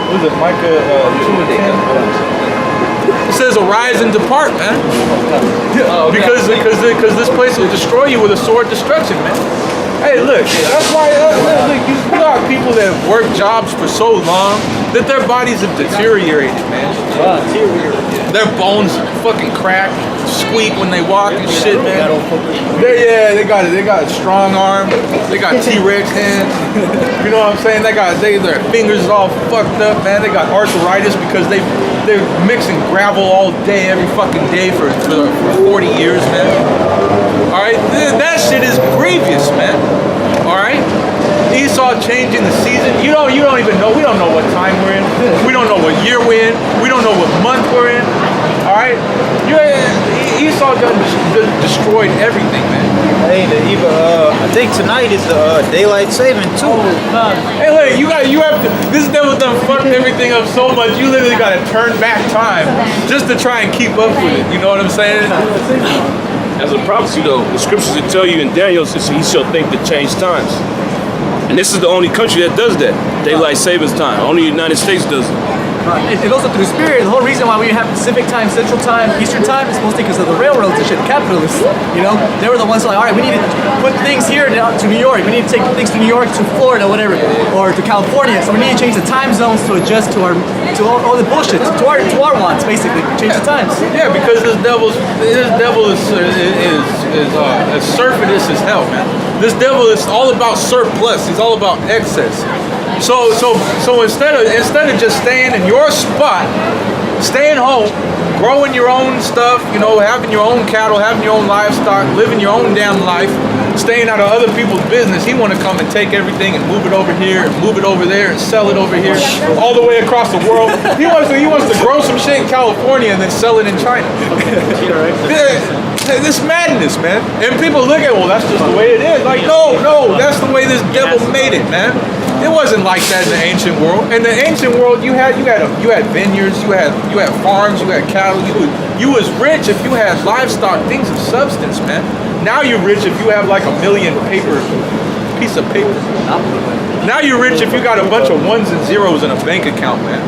What is it? Micah 2:10. It says, "Arise and depart, man." Because this place will destroy you with a sword destruction, man. Hey, look, that's why you got people that have worked jobs for so long that their bodies have deteriorated, man. Their bones fucking crack, squeak when they walk and shit, man. They got a strong arm. They got T-Rex hands. You know what I'm saying? Their fingers all fucked up, man. They got arthritis because they're mixing gravel all day, every fucking day for 40 years, man. All right, that shit is grievous, man. All right, Esau changing the season. You don't even know. We don't know what time we're in. We don't know what year we're in. We don't know what month we're in. All right, Esau done destroyed everything, man. Hey, I think tonight is the daylight saving too. Hey, look, you have to. This devil done fucked everything up so much. You literally got to turn back time just to try and keep up with it. You know what I'm saying? As a prophecy, though, the scriptures that tell you in Daniel, he shall think to change times. And this is the only country that does that. Daylight savings time. Only the United States does it. It goes up through the spirit. The whole reason why we have Pacific time, Central time, Eastern time is mostly because of the railroads and shit, capitalists. You know, they were the ones like, all right, we need to put things here to New York. We need to take things to New York, to Florida, whatever, or to California. So we need to change the time zones to adjust to all the bullshit, to our wants, basically. Change the times. Yeah, because this devil is surfeitous as hell, man. This devil is all about surplus. He's all about excess. So instead of just staying in your spot, staying home, growing your own stuff, you know, having your own cattle, having your own livestock, living your own damn life, staying out of other people's business, he want to come and take everything and move it over here and move it over there and sell it over here, all the way across the world. He wants to grow some shit in California and then sell it in China. This madness, man. And people look at, well, that's just the way it is. Like, no, that's the way this devil made it, man. It wasn't like that in the ancient world. In the ancient world, you had vineyards, you had farms, you had cattle. You was rich if you had livestock, things of substance, man. Now you're rich if you have like 1 million piece of paper. Now you're rich if you got a bunch of ones and zeros in a bank account, man.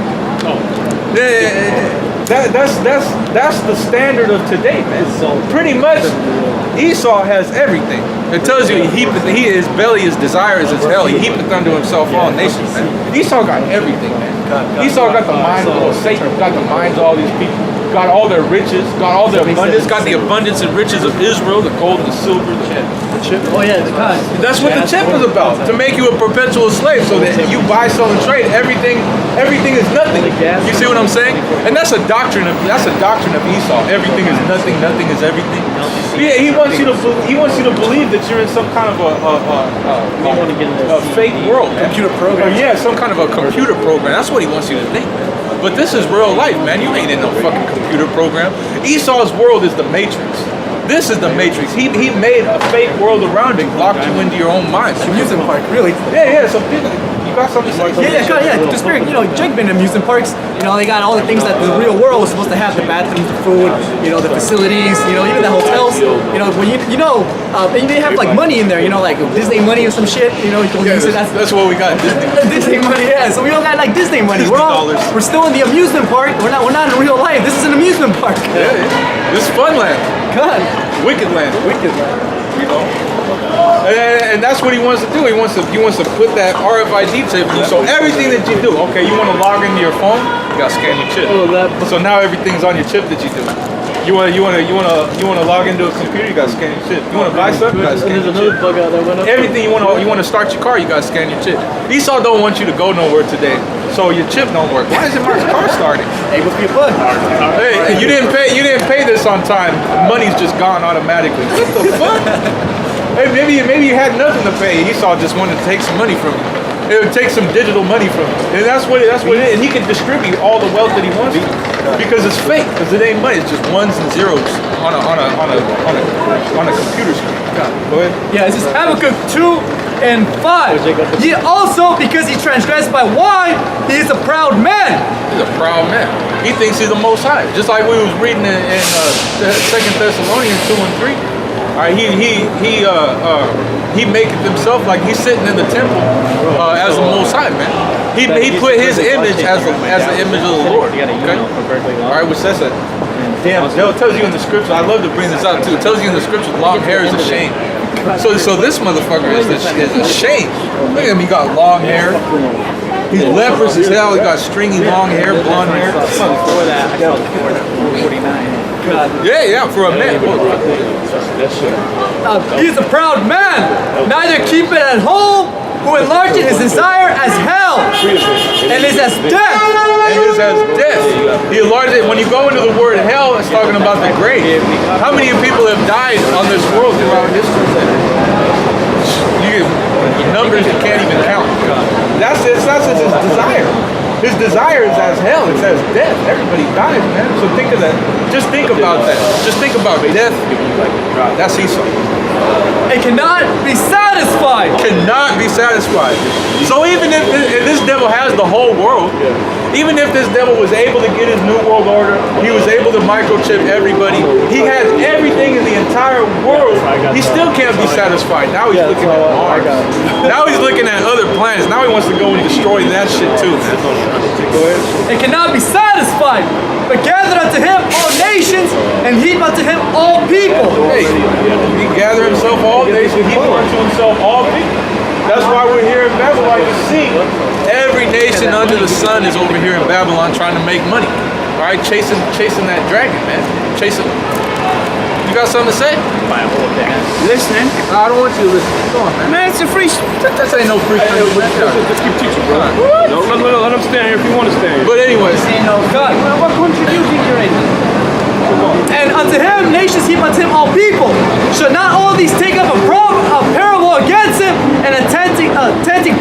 That's the standard of today, man. Pretty much, Esau has everything. It tells you his belly, his desire is as hell. He heapeth unto himself all nations, man. Esau got everything, man. Esau got the mind of Satan, got the minds of all these people, got all their riches, got all their abundance, got the abundance and riches of Israel, the gold, the silver, the chip. Oh yeah, the kind. That's what the chip is about, to make you a perpetual slave, so that you buy, sell, and trade. Everything is nothing. You see what I'm saying? And that's a doctrine of Esau. Everything is nothing. Nothing is everything. Yeah, he wants you to believe that you're in some kind of a fake world, man. Computer program. Yeah, some kind of a computer program. That's what he wants you to think, man. But this is real life, man. You ain't in no fucking computer program. Esau's world is the Matrix. This is the Matrix. He made a fake world around it, locked you into your own mind. Amusement park, really? Yeah. So got something to say? Yeah. The spirit, Jake been in amusement parks. They got all the things that the real world was supposed to have: the bathrooms, the food, the facilities, even the hotels. When they have like money in there, like Disney money or some shit. That's what we got. Disney money, yeah. So we all got like Disney money. We're still in the amusement park. We're not in real life. This is an amusement park. Yeah. This is fun land. God. Wicked land. And that's what he wants to do. He wants to put that RFID chip in you. So everything that you do, okay, you want to log into your phone, you gotta scan your chip. So now everything's on your chip that you do. You want to log into a computer, you gotta scan your chip. You want to buy something, you gotta scan your chip. Everything you want to start your car, you gotta scan your chip. Esau don't want you to go nowhere today, so your chip don't work. Why isn't my car starting? Hey, what's your fun? Hey, you didn't pay this on time. Money's just gone automatically. What the fuck? Hey, maybe you had nothing to pay. Esau just wanted to take some money from you. It would take some digital money from you, and that's what it is. And he can distribute all the wealth that he wants because it's fake. Because it ain't money. It's just ones and zeros on a computer screen. Go ahead. Yeah, it's just Habakkuk 2:5. Ye also, because he transgressed by wine, he is a proud man. He's a proud man. He thinks he's the Most High. Just like we was reading in 2 Thessalonians 2:3. All right, he maketh himself like he's sitting in the temple as the Most High, man. He put his image as the image of the Lord. Okay? All right, which says that. Damn, it tells you in the scripture. I love to bring this out too. It tells you in the scripture, long hair is a shame. So this motherfucker is a shame. Look at him. He got long hair. He's leprous as hell. He got stringy long hair, blonde hair. Before that, I saw 49. Yeah, for a man. He is a proud man, neither keep it at home, who enlargeth his desire as hell, and is as death. He enlarged it. When you go into the word hell, it's talking about the grave. How many people have died on this world throughout history? Numbers you can't even count. That's his desire. His desire is as hell. It's as death. Everybody dies, man. So think of that. Just think about that. Just think about death. That's Esau. It cannot be satisfied. Cannot be satisfied. So even if this devil has the whole world, even if this devil was able to get his new world order, he was able to microchip everybody, he has everything in the entire world, he still can't be satisfied. Now he's looking at Mars. Now he's looking at other planets. Now he wants to go and destroy that shit too, man. Go ahead. It cannot be satisfied, but gather unto him all nations, and heap unto him all people. Hey, he gathered himself all nations, he brought to himself all people. That's why we're here in Babylon to see every nation under the sun is over here in Babylon trying to make money. All right, chasing that dragon, man. Chasing. You got something to say? Listening? I don't want you to listen. Go on, man. Man, it's a free. That ain't no free. Let's keep teaching, bro. No, let him stand here if you want to stand here. But anyways, God, what country do you think you're in? And unto him nations heap unto him all people. Should not all these take up a parable against him, and a tempting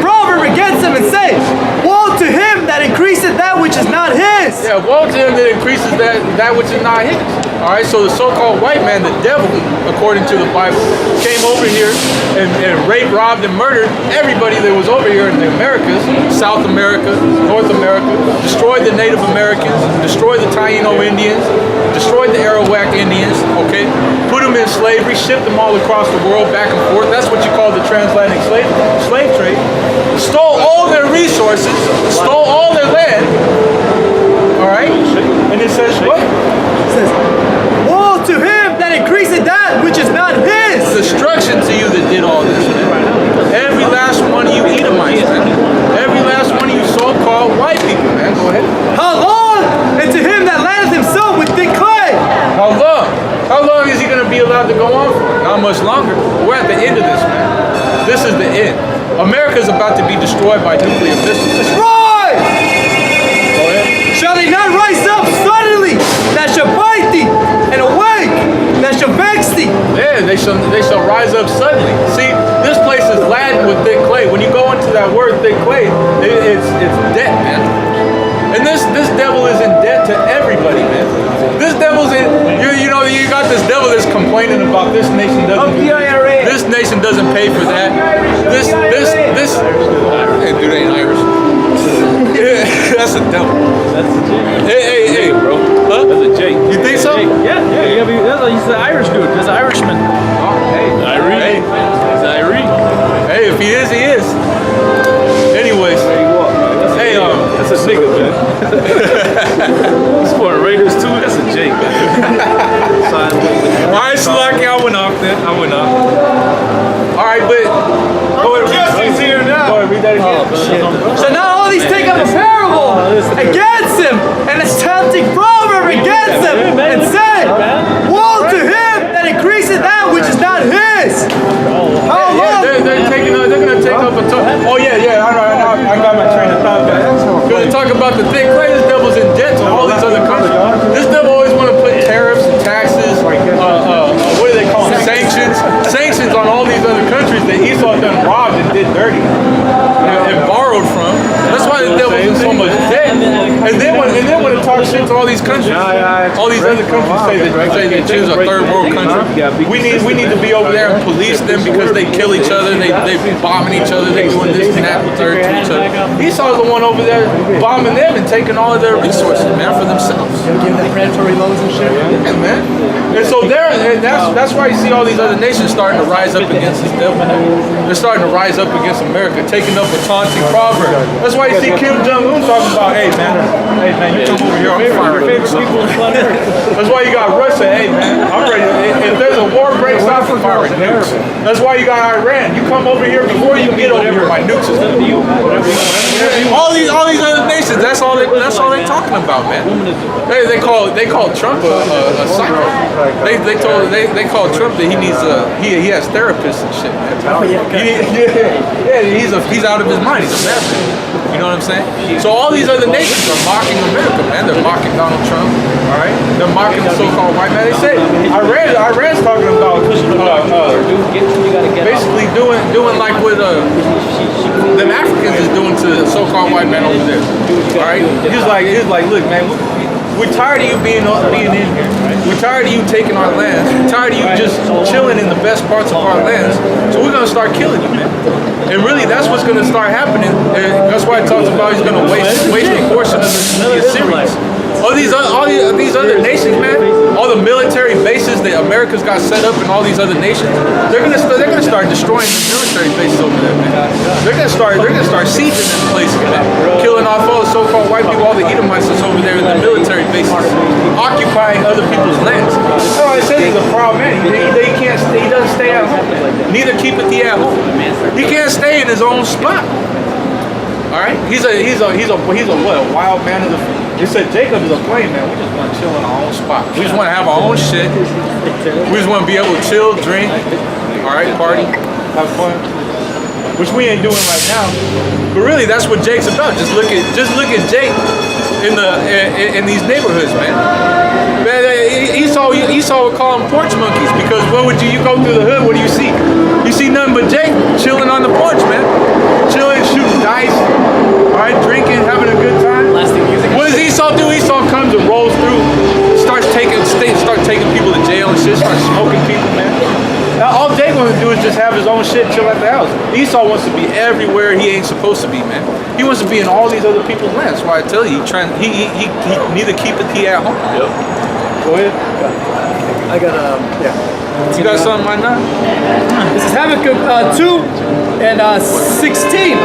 proverb against him, and say, woe to him that increaseth that which is not his. Yeah, woe to him that increases that which is not his. All right, so the so-called white man, the devil, according to the Bible, came over here and raped, robbed, and murdered everybody that was over here in the Americas, South America, North America, destroyed the Native Americans, destroyed the Taino Indians, destroyed the Arawak Indians, okay, put them in slavery, shipped them all across the world back and forth. That's what you call the transatlantic slave trade. Stole all their resources, stole all their land, all right, and it says what? It says, woe to him that increaseth that which is not his. Destruction to you that did all this, man. Every last one of you Edomites, man. Every last one of you so-called white people, man. Go ahead. How long? And to him that landeth himself with thick clay. How long? How long is he going to be allowed to go on for? Not much longer. We're at the end of this, man. This is the end. America's about to be destroyed by nuclear missiles. Destroy! Go ahead. Shall they not rise up suddenly that shall bite thee, and awake that shall vex thee? Yeah, they shall rise up suddenly. See, this place is laden with thick clay. When you go into that word thick clay, it's debt, man. And this devil is in debt to everybody, man. This devil's in, you got this devil that's complaining about this nation doesn't do this. This nation doesn't pay for that. This. Hey, dude ain't Irish. That's a devil. That's a J. Hey, bro. Huh? That's a J. You think so? Yeah. He's an Irish dude. He's an Irishman. Hey. Irene. He's Irene. Hey, if he is, he is. Anyways. Hey, that's a nigga, man. He's for the Raiders too. That's a J, man. All right, Salaki, I went off then. All right, but go ahead, read that again. So now all these take up a parable against him and a tempting proverb against him and say, woe to him that increaseth that which is not his. How long? They're gonna take up a talk. Oh yeah, I got my train of thought back. Gonna talk about the thick clay. This devil's in debt to all these other countries. This devil always want to put tariffs and taxes. What do they call them? Sanctions on all these other countries that Esau done robbed and did dirty and borrowed from. That's why the devil's in so much debt. And then when it talks shit to all these countries, all these other countries say that China's a third world country. We need to be over there and police them because they kill each other, they bombing each other, they doing this and that and third to each other. Esau's the one over there bombing them and taking all of their resources, man, for themselves. Giving them predatory loans and shit. Yeah, man. And so that's why you see all these other nations starting to rise up against this devil. They're starting to rise up against America, taking up a taunting proverb. That's why you see Kim Jong-un talking about, hey man, you come over here, I'm fire. That's why you got Russia, hey man, I'm ready. If there's a war breaks out, I'm firing nukes. That's why you got Iran. You come over here before you get over here, my nukes is gonna be you. All these other nations, that's all they talking about, man. They call Trump a psycho. They call Trump that he has therapists and shit, man. He's out of his mind. He's a madman. You know what I'm saying? So all these other nations are mocking America, man. They're mocking Donald Trump. All right, they're mocking the so-called white man. They say Iran's talking about basically doing like what them Africans is doing to the so-called white man over there. All right, he's like, look, man, we're tired of you being in here. We're tired of you taking our lands. We're tired of you just chilling in the best parts of our lands. So we're gonna start killing you, man. And really, that's what's gonna start happening. And that's why it talks about he's gonna waste a portion of the Assyrians. All these other nations, man, all the military bases that America's got set up in all these other nations, they're gonna start destroying the military bases over there, man. They're gonna start sieging them places, man, killing off all the so-called white people, all the Edomites that's over there in the military bases, occupying other people's lands. That's why I said he's a proud man. He doesn't stay at home. Neither keepeth he at home. He can't stay in his own spot. All right, he's a wild man of the field. He said Jacob is a plain man. We just want to chill in our own spot. We just want to have our own shit. We just want to be able to chill, drink, all right, party, have fun, which we ain't doing right now. But really, that's what Jake's about. Just look at Jake in these neighborhoods, man. Esau would call them porch monkeys because you go through the hood, what do you see? You see nothing but Jake chilling on the porch, man. Chilling, shooting dice, all right, drinking, having a good time. What does Esau do? Esau comes and rolls through, start taking people to jail and shit, start smoking people, man. Now, all Jake wants to do is just have his own shit, chill at the house. Esau wants to be everywhere he ain't supposed to be, man. He wants to be in all these other people's lands. That's why I tell you, he neither keepeth he at home. Yep. Go ahead. I got You got something right now? This is Habakkuk 2 and 16.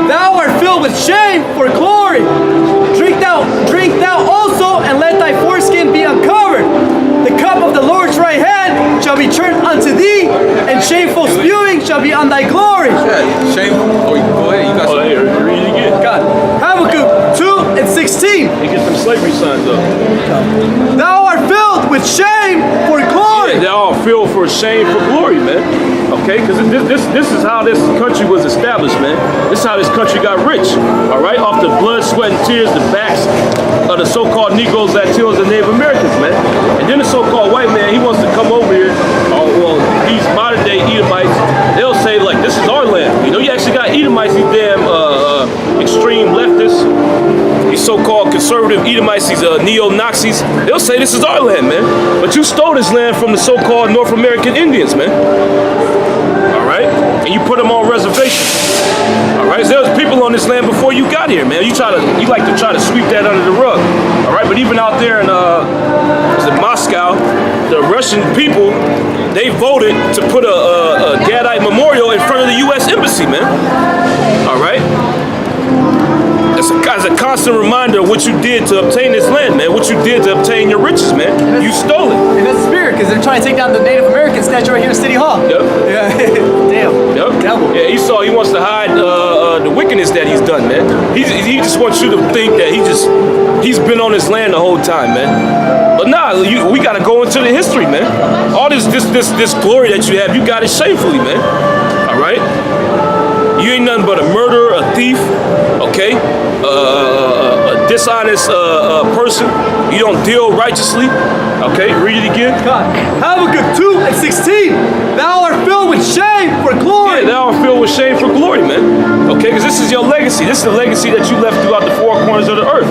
Thou art filled with shame for glory. Drink thou also, and let thy foreskin be uncovered. The cup of the Lord's right hand shall be turned unto thee, and shameful spewing shall be on thy glory. Yeah, shameful. Oh, go ahead. You got something. Read it again. God. Habakkuk 2 and 16. They get some slavery signs up. Thou art filled with shame for glory. Yeah, they're all filled for shame for glory, man. Okay, because this is how this country was established, man. This is how this country got rich. All right, off the blood, sweat, and tears, the backs of the so-called Negroes, Latinos, and Native Americans, man. And then the so-called white man, he wants to come over here. Oh, well, these modern-day Edomites, they'll say like, this is our land. You know, you actually got Edomites, these damn extreme leftists, these so-called conservative Edomites, these neo-Nazis. proxies, they'll say this is our land, man. But you stole this land from the so-called North American Indians, man. All right? And you put them on reservations. All right? So there was people on this land before you got here, man. You like to try to sweep that under the rug. All right? But even out there in Moscow, the Russian people, they voted to put a Gadite memorial in front of the U.S. Embassy, man. All right? As a constant reminder of what you did to obtain this land, man. What you did to obtain your riches, man. You stole it. And that's the spirit, because they're trying to take down the Native American statue right here in City Hall. Yep. Yeah. Damn. Yep. Devil. Yeah, Esau, he wants to hide the wickedness that he's done, man. He just wants you to think that he's been on this land the whole time, man. But nah, we got to go into the history, man. All this glory that you have, you got it shamefully, man. All right? You ain't nothing but a murderer, a thief, okay? A dishonest person. You don't deal righteously. Okay, read it again. God. Habakkuk 2:16. Thou art filled with shame for glory. Yeah, thou art filled with shame for glory, man. Okay, because this is your legacy. This is the legacy that you left throughout the four corners of the earth.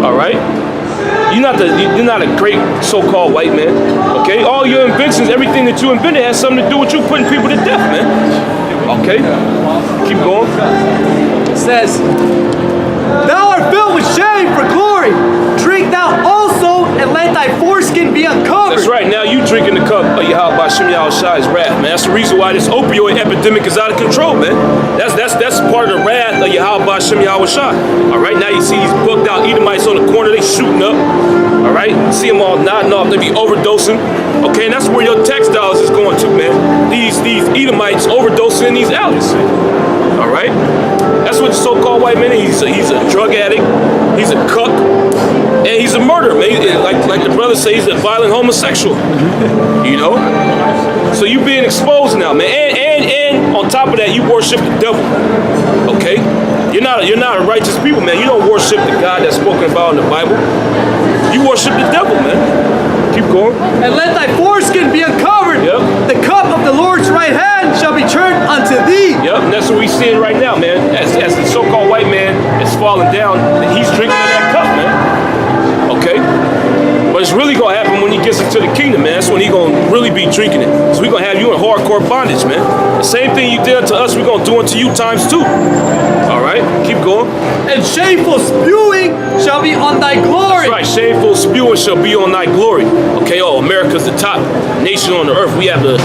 All right? You're not a great so-called white man. Okay? All your inventions, everything that you invented has something to do with you putting people to death, man. Okay? Keep going. It says, thou art filled with shame for glory. Drink thou also, and let thy foreskin be uncovered. That's right. Now you drinking the cup of Yahweh Hashem Shai's wrath, man. That's the reason why this opioid epidemic is out of control, man. That's part of the wrath of Yahweh Hashem Shai. All right. Now you see these bugged out Edomites on the corner. They shooting up. All right. See them all nodding off. They be overdosing. Okay. And that's where your textiles is going to, man. These Edomites overdosing in these alleys. All right. That's what the so-called white man is. He's a drug addict. He's a cuck. And he's a murderer, man. Like the brother says, he's a violent homosexual. You know? So you being exposed now, man. And on top of that, you worship the devil. Okay? You're not a righteous people, man. You don't worship the God that's spoken about in the Bible. You worship the devil, man. Keep going. And let thy foreskin be uncovered. Yep. The cup of the Lord's right hand shall be turned unto thee. Yep, and that's what we seeing right now, man. As the so-called white man is falling down, he's drinking that cup, man. Okay? But it's really going to happen when he gets into the kingdom, man. That's when he's going to really be drinking it. So we're going to have you in hardcore bondage, man. The same thing you did unto us, we're going to do unto you times 2. All right? Keep going. And shameful spewing shall be on thy glory. That's right. Shameful spewing shall be on thy glory. Okay, America's the top nation on the earth. We have the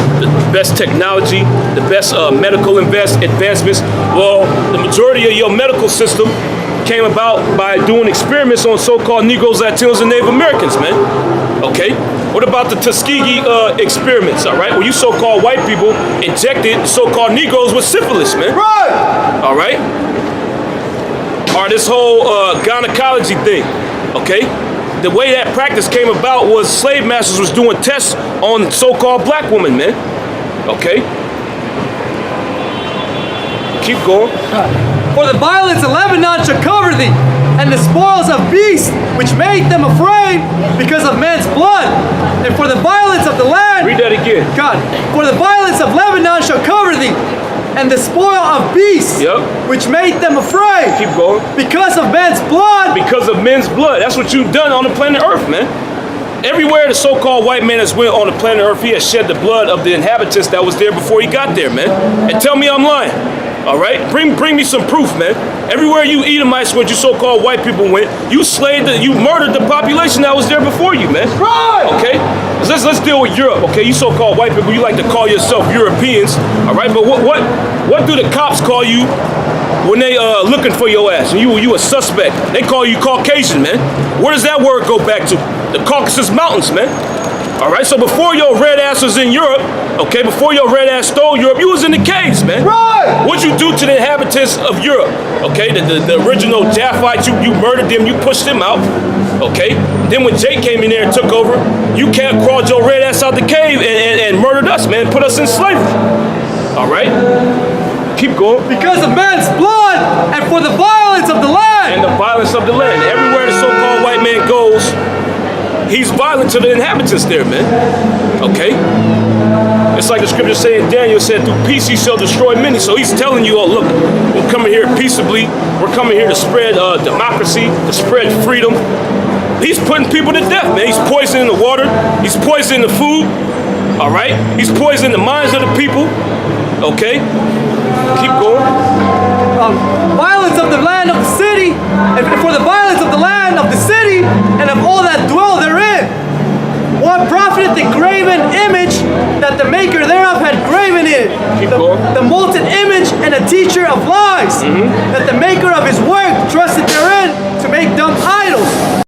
best technology, the best medical advancements. Well, the majority of your medical system came about by doing experiments on so-called Negroes, Latinos, and Native Americans, man. Okay? What about the Tuskegee experiments, all right? Where you so-called white people injected so-called Negroes with syphilis, man. Right! All right? Or this whole gynecology thing, okay? The way that practice came about was slave masters was doing tests on so-called black women, man. Okay? Keep going. For the violence of Lebanon shall cover thee, and the spoils of beasts which made them afraid because of men's blood. And for the violence of the land... Read that again. God. For the violence of Lebanon shall cover thee, and the spoil of beasts which made them afraid. Keep going. Because of men's blood. Because of men's blood. That's what you've done on the planet Earth, man. Everywhere the so-called white man has went on the planet Earth, he has shed the blood of the inhabitants that was there before he got there, man. And tell me I'm lying. All right? Bring me some proof, man. Everywhere you Edomites went, you so-called white people went, you murdered the population that was there before you, man. Right! Okay? Let's deal with Europe, okay? You so-called white people, you like to call yourself Europeans, all right? But what do the cops call you when they looking for your ass? And you a suspect. They call you Caucasian, man. Where does that word go back to? The Caucasus Mountains, man. All right, so before your red ass was in Europe, okay, before your red ass stole Europe, you was in the caves, man. Right! What'd you do to the inhabitants of Europe? Okay, the original Japhites, you murdered them, you pushed them out, okay? Then when Jake came in there and took over, you can't crawl your red ass out the cave and murdered us, man, put us in slavery. All right? Keep going. Because of man's blood and for the violence of the land. And the violence of the land. Everywhere the so-called white man goes, he's violent to the inhabitants there, man. Okay? It's like the scripture saying, Daniel said, through peace he shall destroy many. So he's telling you, oh, look, we're coming here peaceably. We're coming here to spread democracy, to spread freedom. He's putting people to death, man. He's poisoning the water. He's poisoning the food. All right? He's poisoning the minds of the people. Okay? Keep going. Violence of the land of the city, and for the violence of the land of the city, and of all that dwell therein. What profited the graven image that the maker thereof had graven it? The molten image and a teacher of lies, that the maker of his work